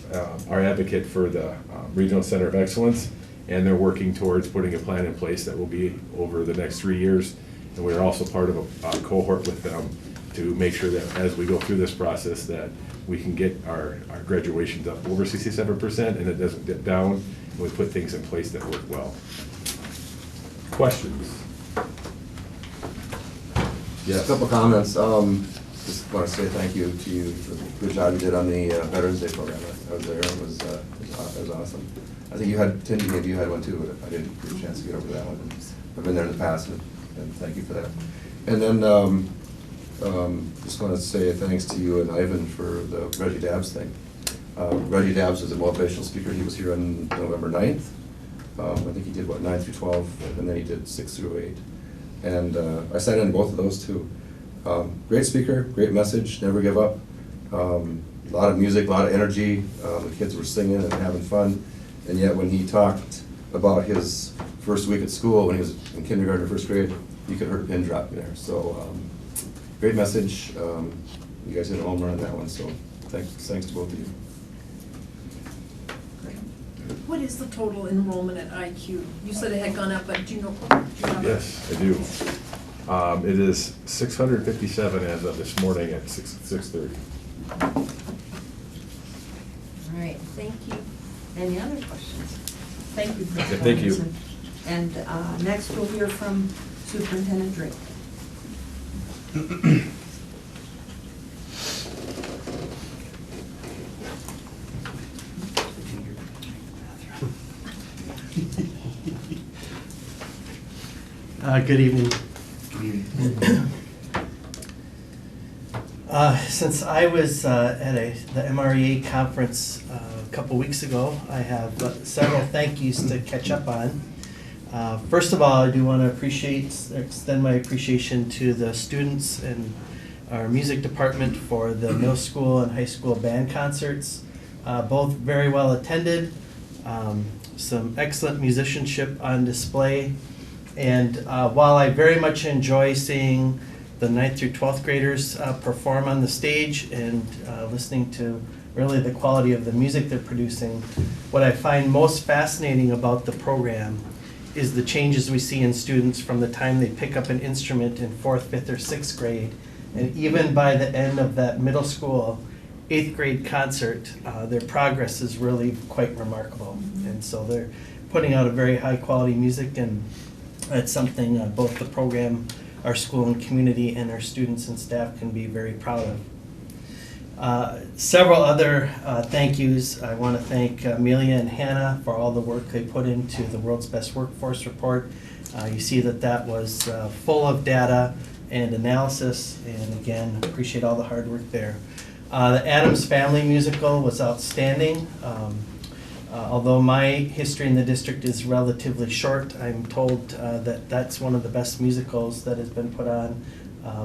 our advocate for the Regional Center of Excellence, and they're working towards putting a plan in place that will be over the next 3 years. And we're also part of a cohort with them to make sure that as we go through this process that we can get our graduations up over 67% and it doesn't dip down, and we put things in place that work well. Questions? Yes. A couple comments. Just want to say thank you to you for the good job you did on the Veterans Day program. I was there. It was awesome. I think you had, Tindy, maybe you had one too, but I didn't get a chance to get over that one. I've been there in the past, and thank you for that. And then just want to say thanks to you and Ivan for the Reggie Dabbs thing. Reggie Dabbs was a motivational speaker. He was here on November 9th. I think he did, 9 through 12, and then he did 6 through 8. And I sat in both of those too. Great speaker, great message, never give up. A lot of music, a lot of energy. The kids were singing and having fun. And yet when he talked about his first week at school, when he was in kindergarten or first grade, you could hear a pin drop there. So great message. You guys hit a home run on that one, so thanks to both of you. What is the total enrollment at IQ? You said it had gone up, but do you know? Yes, I do. It is 657 as of this morning at 6:30. All right, thank you. Any other questions? Thank you, Principal. Thank you. And next we'll hear from Superintendent Drake. Good evening. Since I was at the MREA conference a couple weeks ago, I have several thank yous to catch up on. First of all, I do want to extend my appreciation to the students and our music department for the middle school and high school band concerts. Both very well attended, some excellent musicianship on display. And while I very much enjoy seeing the 9th through 12th graders perform on the stage and listening to really the quality of the music they're producing, what I find most fascinating about the program is the changes we see in students from the time they pick up an instrument in 4th, 5th, or 6th grade And even by the end of that middle school 8th grade concert, their progress is really quite remarkable. And so they're putting out a very high quality music, and it's something both the program, our school and community, and our students and staff can be very proud of. Several other thank yous. I want to thank Amelia and Hannah for all the work they put into the World's Best Workforce Report. You see that was full of data and analysis, and again, appreciate all the hard work there. The Addams Family musical was outstanding. Although my history in the district is relatively short, I'm told that that's one of the best musicals that has been put on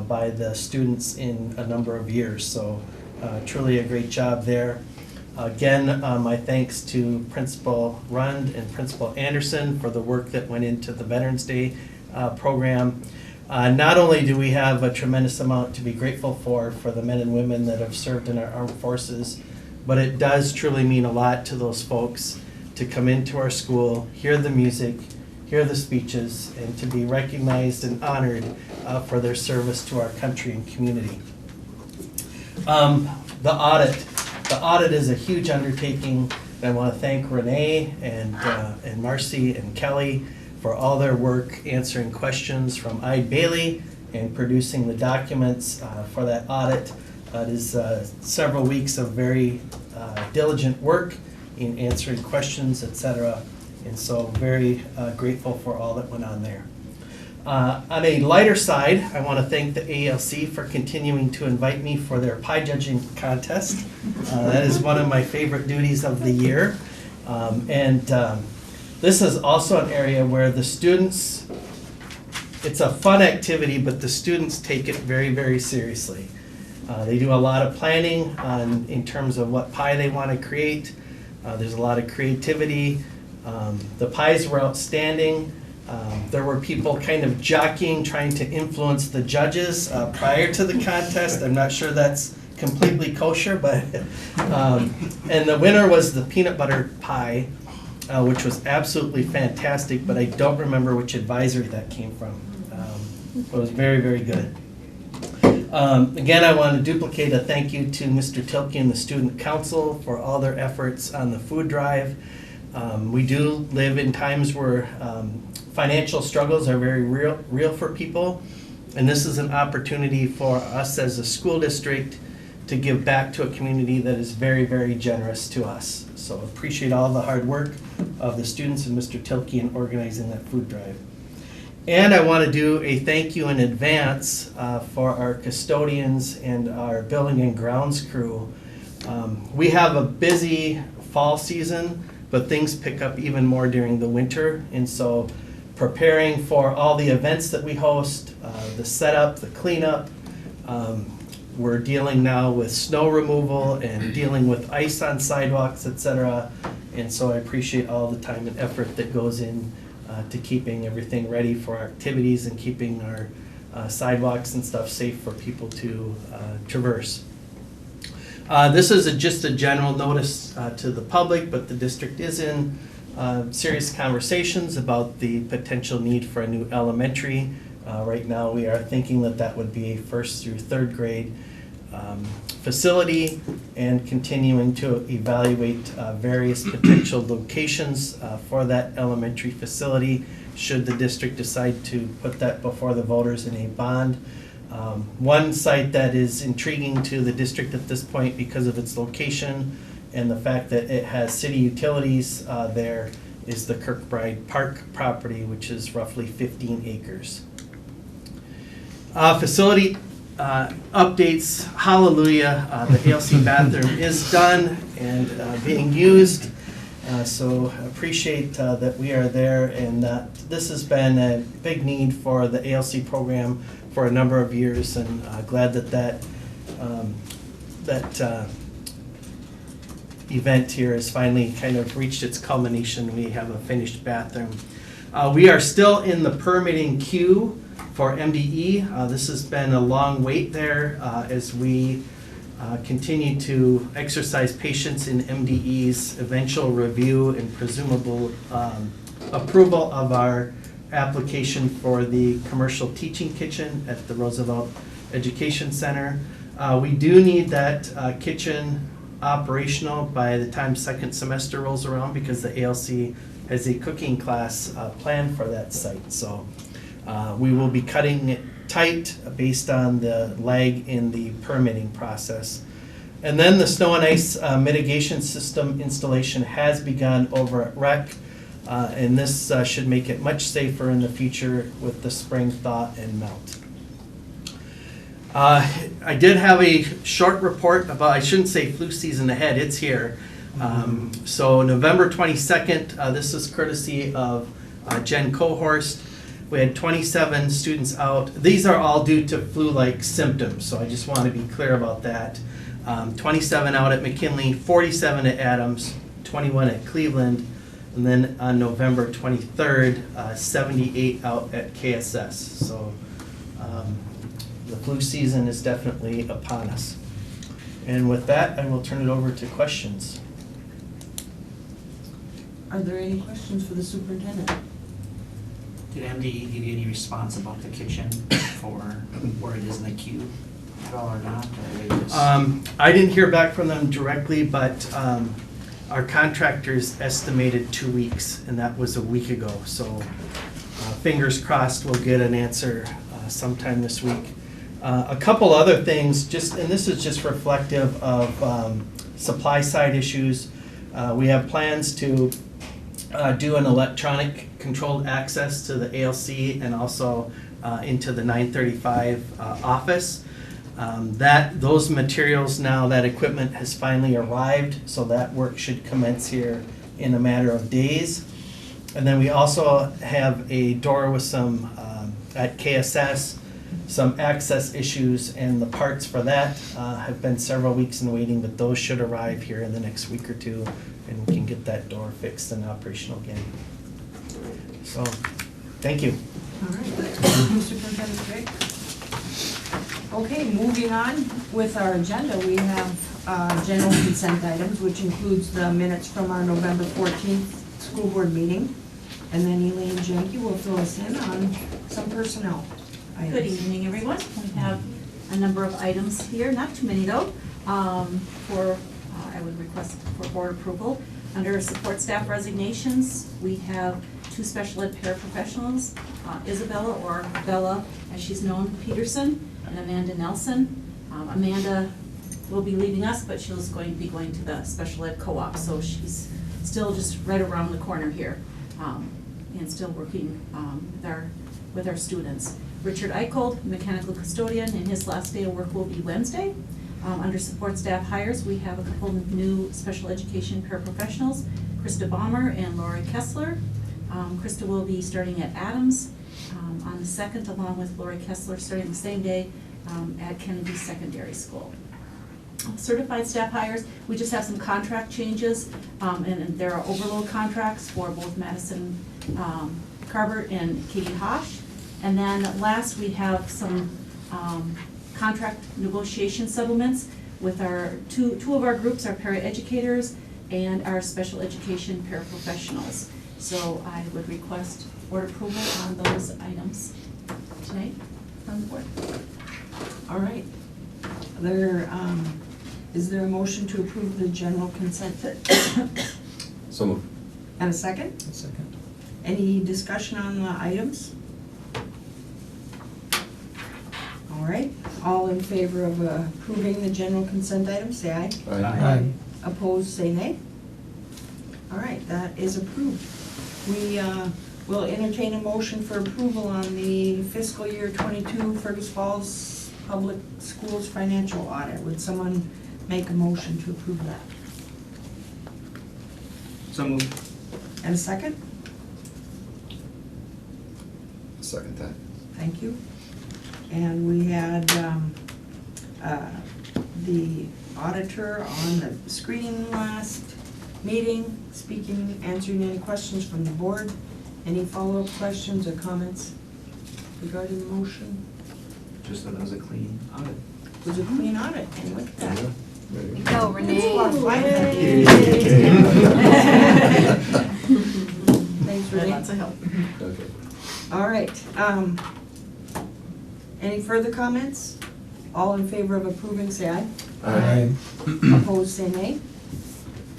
by the students in a number of years. So truly a great job there. Again, my thanks to Principal Rund and Principal Anderson for the work that went into the Veterans Day program. Not only do we have a tremendous amount to be grateful for the men and women that have served in our armed forces, but it does truly mean a lot to those folks to come into our school, hear the music, hear the speeches, and to be recognized and honored for their service to our country and community. The audit is a huge undertaking. I want to thank Renee and Marcy and Kelly for all their work answering questions from Ide Bailey and producing the documents for that audit. It is several weeks of very diligent work in answering questions, etc. And so very grateful for all that went on there. On a lighter side, I want to thank the ALC for continuing to invite me for their pie judging contest. That is one of my favorite duties of the year. This is also an area where the students, it's a fun activity, but the students take it very, very seriously. They do a lot of planning in terms of what pie they want to create. There's a lot of creativity. The pies were outstanding. There were people kind of jockeying, trying to influence the judges prior to the contest. I'm not sure that's completely kosher, but and the winner was the peanut butter pie, which was absolutely fantastic, but I don't remember which advisory that came from. It was very, very good. Again, I want to duplicate a thank you to Mr. Tilke and the Student Council for all their efforts on the food drive. We do live in times where financial struggles are very real for people, and this is an opportunity for us as a school district to give back to a community that is very, very generous to us. So appreciate all the hard work of the students and Mr. Tilke in organizing that food drive. And I want to do a thank you in advance for our custodians and our building and grounds crew. We have a busy fall season, but things pick up even more during the winter. And so preparing for all the events that we host, the setup, the cleanup, we're dealing now with snow removal and dealing with ice on sidewalks, etc. And so I appreciate all the time and effort that goes in to keeping everything ready for our activities and keeping our sidewalks and stuff safe for people to traverse. This is just a general notice to the public, but the district is in serious conversations about the potential need for a new elementary. Right now we are thinking that would be a 1st through 3rd grade facility, and continuing to evaluate various potential locations for that elementary facility should the district decide to put that before the voters in a bond. One site that is intriguing to the district at this point because of its location and the fact that it has city utilities there is the Kirkbride Park property, which is roughly 15 acres. Facility updates, hallelujah, the ALC bathroom is done and being used. So appreciate that we are there, and this has been a big need for the ALC program for a number of years, and glad that event here has finally kind of reached its culmination. We have a finished bathroom. We are still in the permitting queue for MDE. This has been a long wait there as we continue to exercise patience in MDE's eventual review and presumable approval of our application for the commercial teaching kitchen at the Roosevelt Education Center. We do need that kitchen operational by the time second semester rolls around because the ALC has a cooking class planned for that site. So we will be cutting it tight based on the lag in the permitting process. And then the snow and ice mitigation system installation has begun over at Rec. And this should make it much safer in the future with the spring thaw and melt. I did have a short report about, I shouldn't say flu season ahead, it's here. So November 22nd, this is courtesy of Jen Cohorst. We had 27 students out. These are all due to flu-like symptoms, so I just want to be clear about that. 27 out at McKinley, 47 at Adams, 21 at Cleveland, and then on November 23rd, 78 out at KSS. So the flu season is definitely upon us. And with that, I will turn it over to questions. Are there any questions for the superintendent? Did MD give you any response about the kitchen for where it is in the queue at all or not? Or they just- I didn't hear back from them directly, but our contractors estimated 2 weeks, and that was a week ago. So fingers crossed we'll get an answer sometime this week. A couple other things, and this is just reflective of supply side issues. We have plans to do an electronic controlled access to the ALC and also into the 935 office. Those materials now, that equipment has finally arrived, so that work should commence here in a matter of days. And then we also have a door with some, at KSS, some access issues, and the parts for that have been several weeks in waiting, but those should arrive here in the next week or two, and we can get that door fixed and operational again. So, thank you. All right, Superintendent Drake. Okay, moving on with our agenda, we have general consent items, which includes the minutes from our November 14th school board meeting. And then Elaine Jenke will fill us in on some personnel items. Good evening, everyone. We have a number of items here, not too many though, I would request for board approval. Under support staff resignations, we have 2 special ed paraprofessionals, Isabella, or Bella, as she's known, Peterson, and Amanda Nelson. Amanda will be leaving us, but she's going to be going to the special ed co-op, so she's still just right around the corner here, and still working with our students. Richard Eichold, mechanical custodian, and his last day of work will be Wednesday. Under support staff hires, we have a couple of new special education paraprofessionals, Krista Baumer and Lori Kessler. Krista will be starting at Adams on the 2nd, along with Lori Kessler starting the same day at Kennedy Secondary School. Certified staff hires, we just have some contract changes, and there are overload contracts for both Madison Carver and Katie Hosh. And then last, we have some contract negotiation settlements with our two of our groups, our paraeducators and our special education paraprofessionals. So I would request board approval on those items tonight from the board. All right. Is there a motion to approve the general consent? So moved. And a second? A second. Any discussion on the items? All right, all in favor of approving the general consent items, say aye. Aye. Opposed, say nay. All right, that is approved. We will entertain a motion for approval on the fiscal year 22 Fergus Falls Public Schools financial audit. Would someone make a motion to approve that? So moved. And a second? Second that. Thank you. And we had the auditor on the screen last meeting, answering any questions from the board. Any follow-up questions or comments regarding the motion? Just that it was a clean audit. It was a clean audit, and look at that. There you Go, Renee. Thanks, Renee. Lots of help. Okay. All right, any further comments? All in favor of approving, say aye. Aye. Opposed, say nay.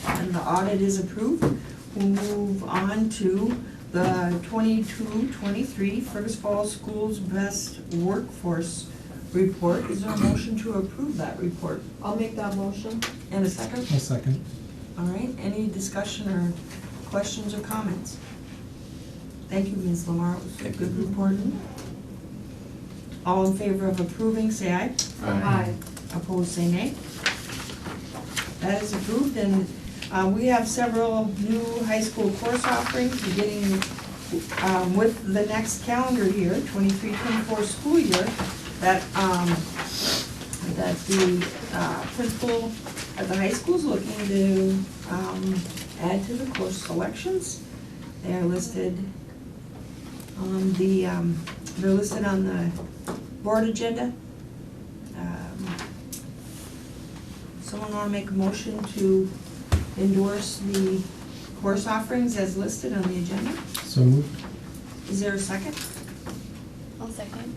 And the audit is approved. We'll move on to the 22-23 Fergus Falls Schools Best Workforce Report. Is there a motion to approve that report? I'll make that motion. And a second? A second. All right, any discussion or questions or comments? Thank you, Ms. Lamar, it was a good report. All in favor of approving, say aye. Aye. Opposed, say nay. That is approved, and we have several new high school course offerings beginning with the next calendar year, 23-24 school year, that the principal at the high school is looking to add to the course selections. They are listed on the, they're listed on the board agenda. Someone want to make a motion to endorse the course offerings as listed on the agenda? So moved. Is there a second? I'll second.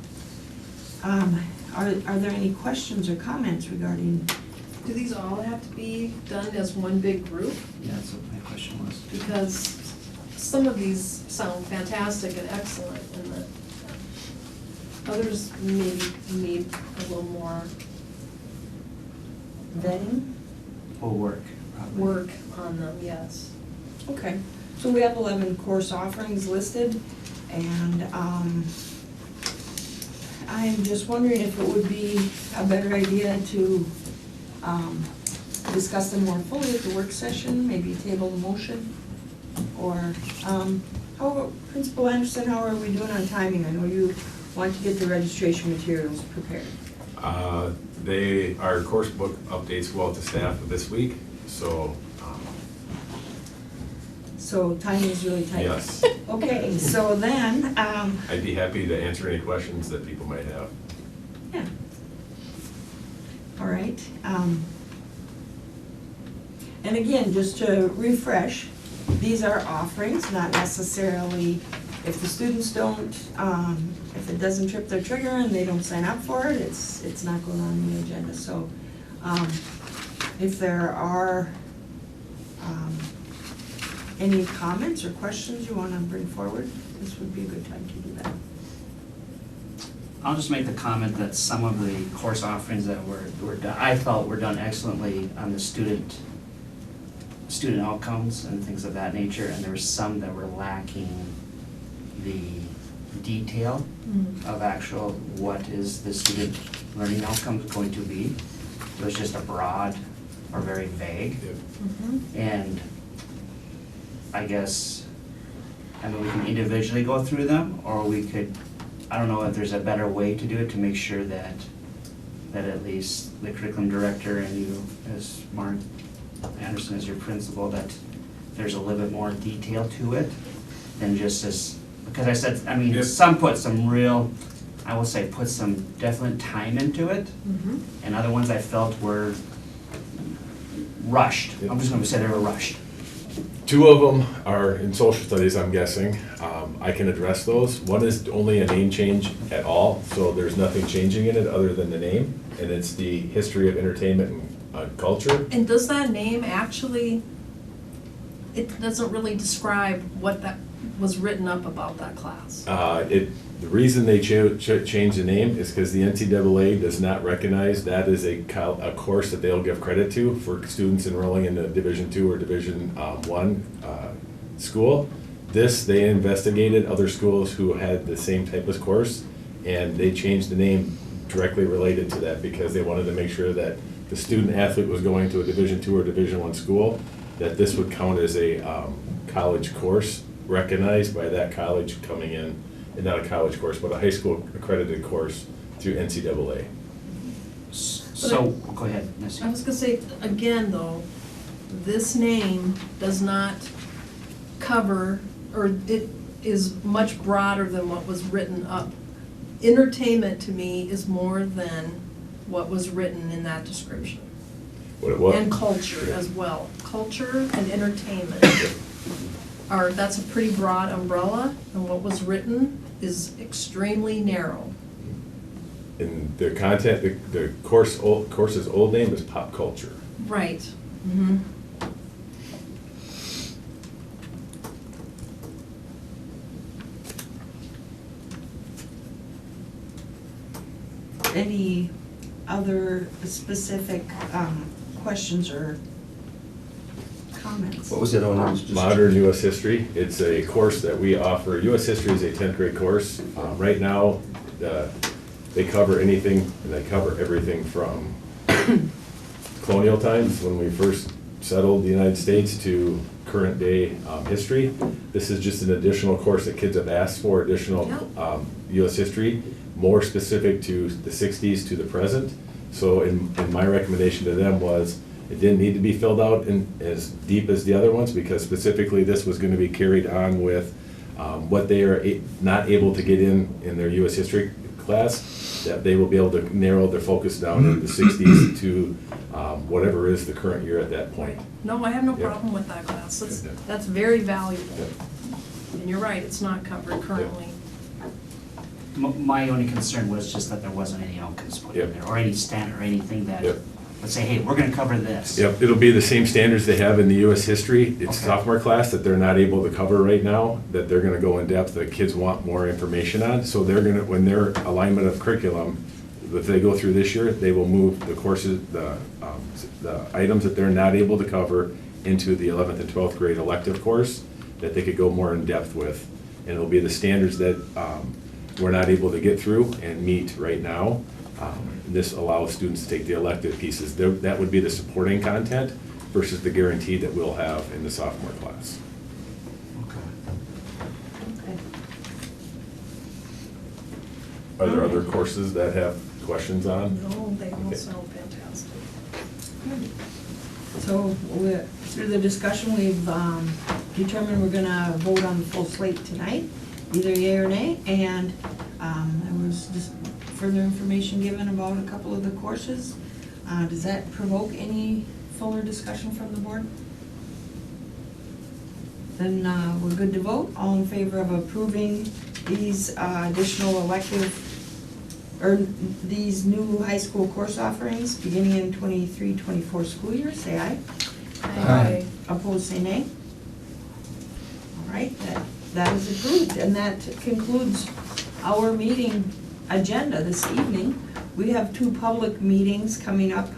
Are there any questions or comments regarding? Do these all have to be done as one big group? Yeah, that's what my question was. Because some of these sound fantastic and excellent, and the others maybe need a little more Vetting? Or work, probably. work on them, yes. Okay, so we have 11 course offerings listed, and I'm just wondering if it would be a better idea to discuss them more fully at the work session, maybe table the motion, or, Principal Anderson, how are we doing on timing? I know you want to get the registration materials prepared. Our course book updates go out to staff this week, so. So timing is really tight. Yes. Okay, so then, I'd be happy to answer any questions that people might have. yeah. All right. And again, just to refresh, these are offerings, not necessarily, if the students don't, if it doesn't trip their trigger and they don't sign up for it, it's not going on the agenda. So if there are any comments or questions you want to bring forward, this would be a good time to do that. I'll just make the comment that some of the course offerings that were done, I felt were done excellently on the student outcomes and things of that nature, and there were some that were lacking the detail of actual what is the student learning outcomes going to be. It was just a broad or very vague. And I guess, I mean, we can individually go through them, or we could, I don't know if there's a better way to do it to make sure that at least the curriculum director and you as Mark Anderson as your principal, that there's a little bit more detail to it than just as, because I said, I mean, some put some real, I will say, put some definite time into it, and other ones I felt were rushed. I'm just gonna say they were rushed. Two of them are in social studies, I'm guessing. I can address those. One is only a name change at all, so there's nothing changing in it other than the name, and it's the history of entertainment and culture. And does that name actually, it doesn't really describe what that was written up about that class? The reason they changed the name is because the NCAA does not recognize that as a course that they'll give credit to for students enrolling in a Division II or Division I school. They investigated other schools who had the same type of course, and they changed the name directly related to that because they wanted to make sure that the student athlete was going to a Division II or Division I school, that this would count as a college course recognized by that college coming in, and not a college course, but a high school accredited course through NCAA. So, go ahead, Nancy. I was gonna say, again, though, this name does not cover, or it is much broader than what was written up. Entertainment, to me, is more than what was written in that description. And culture as well. Culture and entertainment that's a pretty broad umbrella, and what was written is extremely narrow. And the content, the course's old name is pop culture. Right. Mm-hmm. Any other specific questions or comments? What was the other one? Modern U.S. History. It's a course that we offer. U.S. History is a 10th grade course. Right now, they cover anything, and they cover everything from colonial times, when we first settled the United States, to current day history. This is just an additional course that kids have asked for, additional U.S. history, more specific to the 60s to the present. So in my recommendation to them was, it didn't need to be filled out in as deep as the other ones, because specifically this was going to be carried on with what they are not able to get in their U.S. history class, that they will be able to narrow their focus down in the 60s to whatever is the current year at that point. No, I have no problem with that class. That's very valuable. And you're right, it's not covered currently. My only concern was just that there wasn't any outcomes put in there, or any standard, or anything that would say, hey, we're gonna cover this. Yep, it'll be the same standards they have in the U.S. history. It's sophomore class that they're not able to cover right now, that they're gonna go in depth, that kids want more information on. So they're gonna, when their alignment of curriculum, if they go through this year, they will move the courses, the items that they're not able to cover into the 11th and 12th grade elective course, that they could go more in depth with. And it'll be the standards that we're not able to get through and meet right now. This allows students to take the elective pieces. That would be the supporting content versus the guarantee that we'll have in the sophomore class. Okay. Are there other courses that have questions on? No, they all sound fantastic. So through the discussion, we've determined we're gonna vote on the full slate tonight, either yea or nay, and there was just further information given about a couple of the courses. Does that provoke any fuller discussion from the board? Then we're good to vote. All in favor of approving these additional elective, or these new high school course offerings beginning in 23-24 school year, say aye. Aye. Opposed, say nay. All right, that is approved, and that concludes our meeting agenda this evening. We have two public meetings coming up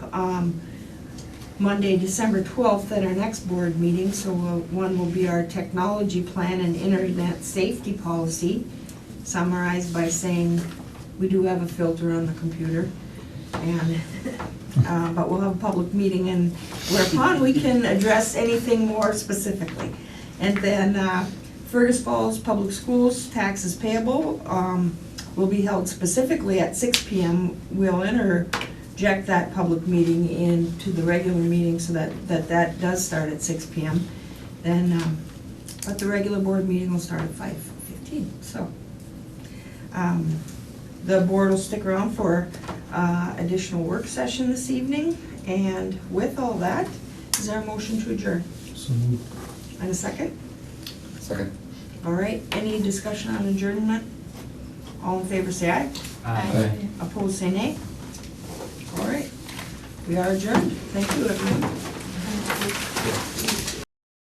Monday, December 12th at our next board meeting. So one will be our technology plan and internet safety policy, summarized by saying we do have a filter on the computer, and but we'll have a public meeting, and whereupon we can address anything more specifically. And then Fergus Falls Public Schools taxes payable will be held specifically at 6 p.m. We'll interject that public meeting into the regular meeting so that does start at 6 p.m. Then, but the regular board meeting will start at 5:15. So the board will stick around for additional work session this evening. And with all that, is there a motion to adjourn? So moved. And a second? Second. All right, any discussion on adjournment? All in favor say aye. Aye. Opposed say nay. All right, we are adjourned. Thank you, everyone.